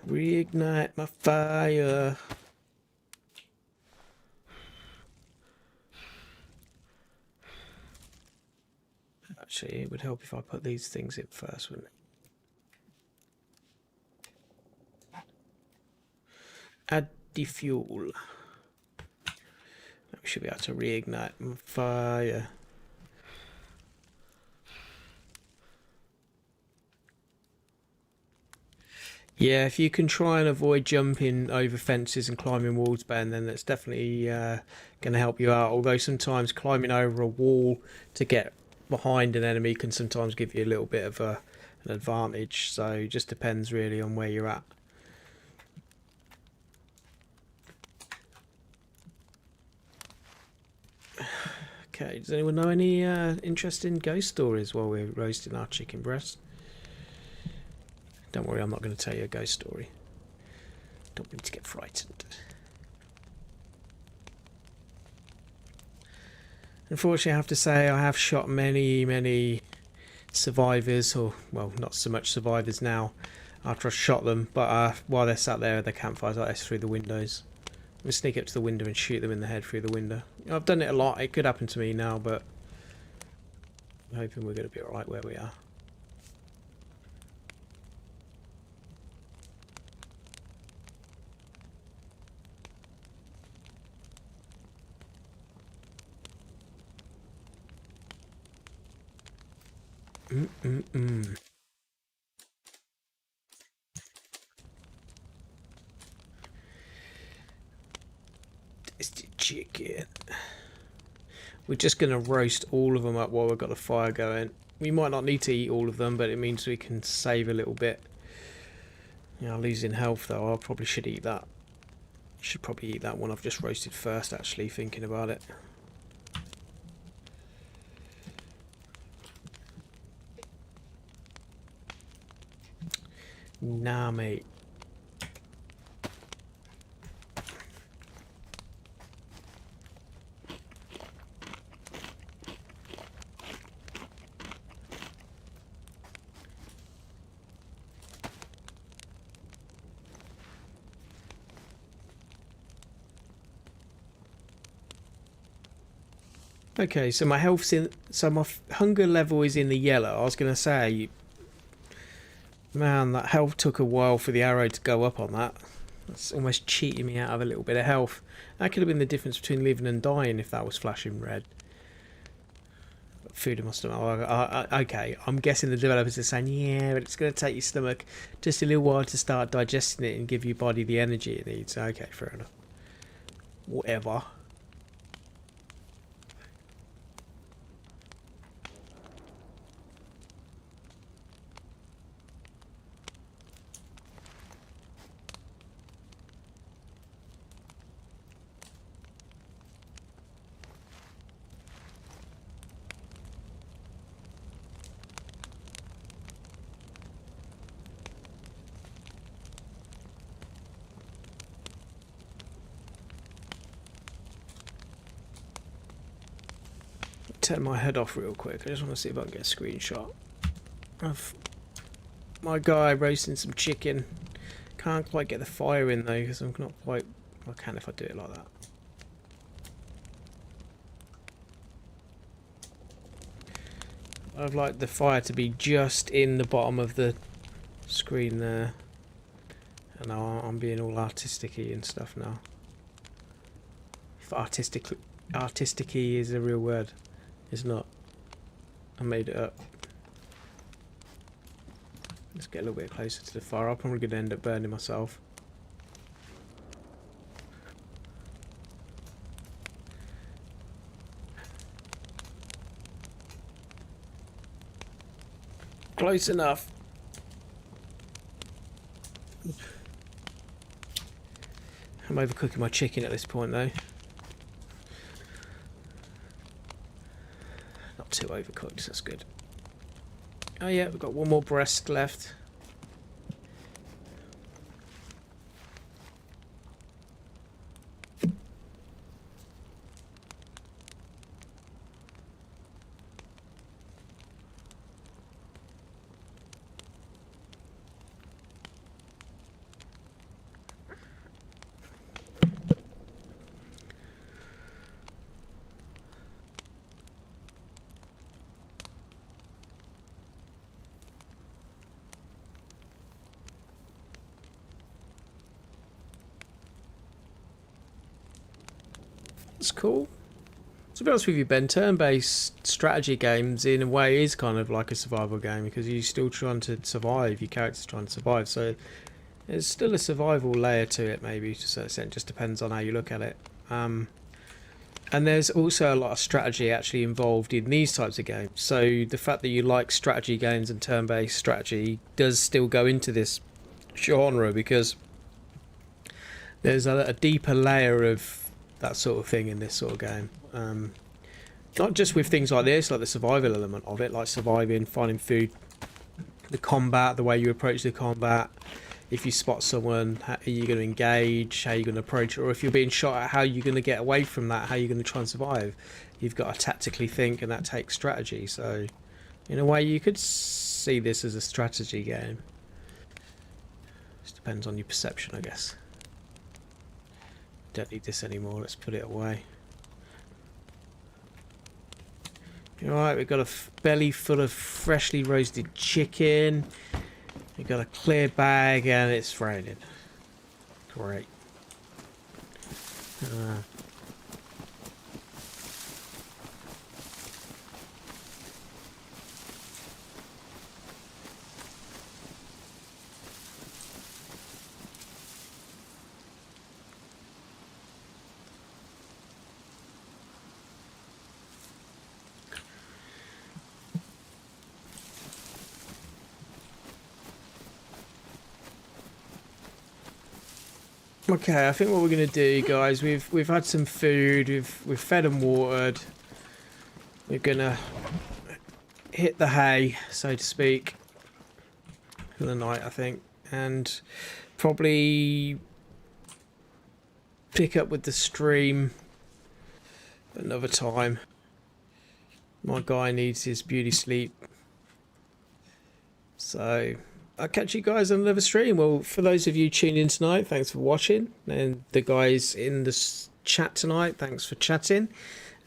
Reignite my fire. Actually, it would help if I put these things in first, wouldn't it? Add the fuel. We should be able to reignite my fire. Yeah, if you can try and avoid jumping over fences and climbing walls, Ben, then that's definitely going to help you out. Although sometimes climbing over a wall to get behind an enemy can sometimes give you a little bit of an advantage. So it just depends really on where you're at. Okay, does anyone know any interesting ghost stories while we're roasting our chicken breast? Don't worry, I'm not going to tell you a ghost story. Don't want you to get frightened. Unfortunately, I have to say I have shot many survivors, or, well, not so much survivors now, after I shot them, but while they're sat there at the campfires like this through the windows. I'm going to sneak up to the window and shoot them in the head through the window. I've done it a lot, it could happen to me now, but I'm hoping we're going to be alright where we are. Tasty chicken. We're just going to roast all of them up while we've got the fire going. We might not need to eat all of them, but it means we can save a little bit. Yeah, losing health though, I probably should eat that. Should probably eat that one I've just roasted first, actually, thinking about it. Nah, mate. Okay, so my health's in. So my hunger level is in the yellow. I was going to say, man, that health took a while for the arrow to go up on that. That's almost cheating me out of a little bit of health. That could have been the difference between living and dying if that was flashing red. Food in my stomach. Okay, I'm guessing the developers are saying, yeah, but it's going to take your stomach just a little while to start digesting it and give your body the energy it needs. Okay, fair enough. Whatever. Turn my head off real quick. I just want to see if I can get a screenshot of my guy roasting some chicken. Can't quite get the fire in though because I'm not quite. I can if I do it like that. I'd like the fire to be just in the bottom of the screen there. And now I'm being all artistic-y and stuff now. If artistic-y is a real word. It's not. I made it up. Let's get a little bit closer to the fire. I'm probably going to end up burning myself. Close enough. I'm overcooking my chicken at this point though. Not too overcooked, that's good. Oh yeah, we've got one more breast left. That's cool. To be honest with you, Ben, turn-based strategy games in a way is kind of like a survival game because you're still trying to survive, your character's trying to survive, so there's still a survival layer to it maybe to a certain extent, just depends on how you look at it. And there's also a lot of strategy actually involved in these types of games, so the fact that you like strategy games and turn-based strategy does still go into this genre because there's a deeper layer of that sort of thing in this sort of game. Not just with things like this, like the survival element of it, like surviving, finding food, the combat, the way you approach the combat. If you spot someone, how are you going to engage, how are you going to approach it, or if you're being shot at, how are you going to get away from that, how are you going to try and survive. You've got to tactically think, and that takes strategy. So in a way you could see this as a strategy game. Just depends on your perception, I guess. Don't need this anymore, let's put it away. Alright, we've got a belly full of freshly roasted chicken. We've got a clear bag and it's raining. Great. Okay, I think what we're gonna do, guys, we've had some food, we've fed and watered. We're gonna hit the hay, so to speak, for the night, I think, and probably pick up with the stream another time. My guy needs his beauty sleep, so I'll catch you guys on another stream. Well, for those of you tuned in tonight, thanks for watching. And the guys in the chat tonight, thanks for chatting.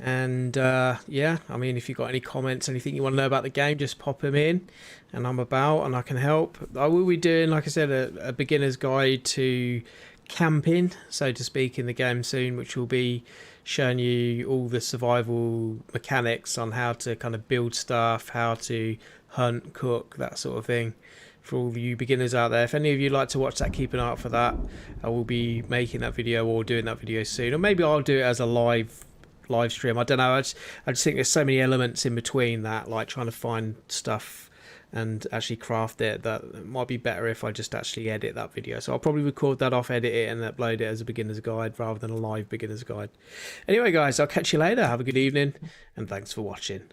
And yeah, I mean, if you've got any comments, anything you want to know about the game, just pop them in, and I'm about, and I can help. I will be doing, like I said, a beginner's guide to camping, so to speak, in the game soon, which will be showing you all the survival mechanics on how to kind of build stuff, how to hunt, cook, that sort of thing, for all you beginners out there. If any of you like to watch that, keep an eye out for that. I will be making that video or doing that video soon, or maybe I'll do it as a live stream. I don't know. I just think there's so many elements in between that, like trying to find stuff and actually craft it, that it might be better if I just actually edit that video. So I'll probably record that off, edit it, and upload it as a beginner's guide rather than a live beginner's guide. Anyway, guys, I'll catch you later. Have a good evening, and thanks for watching.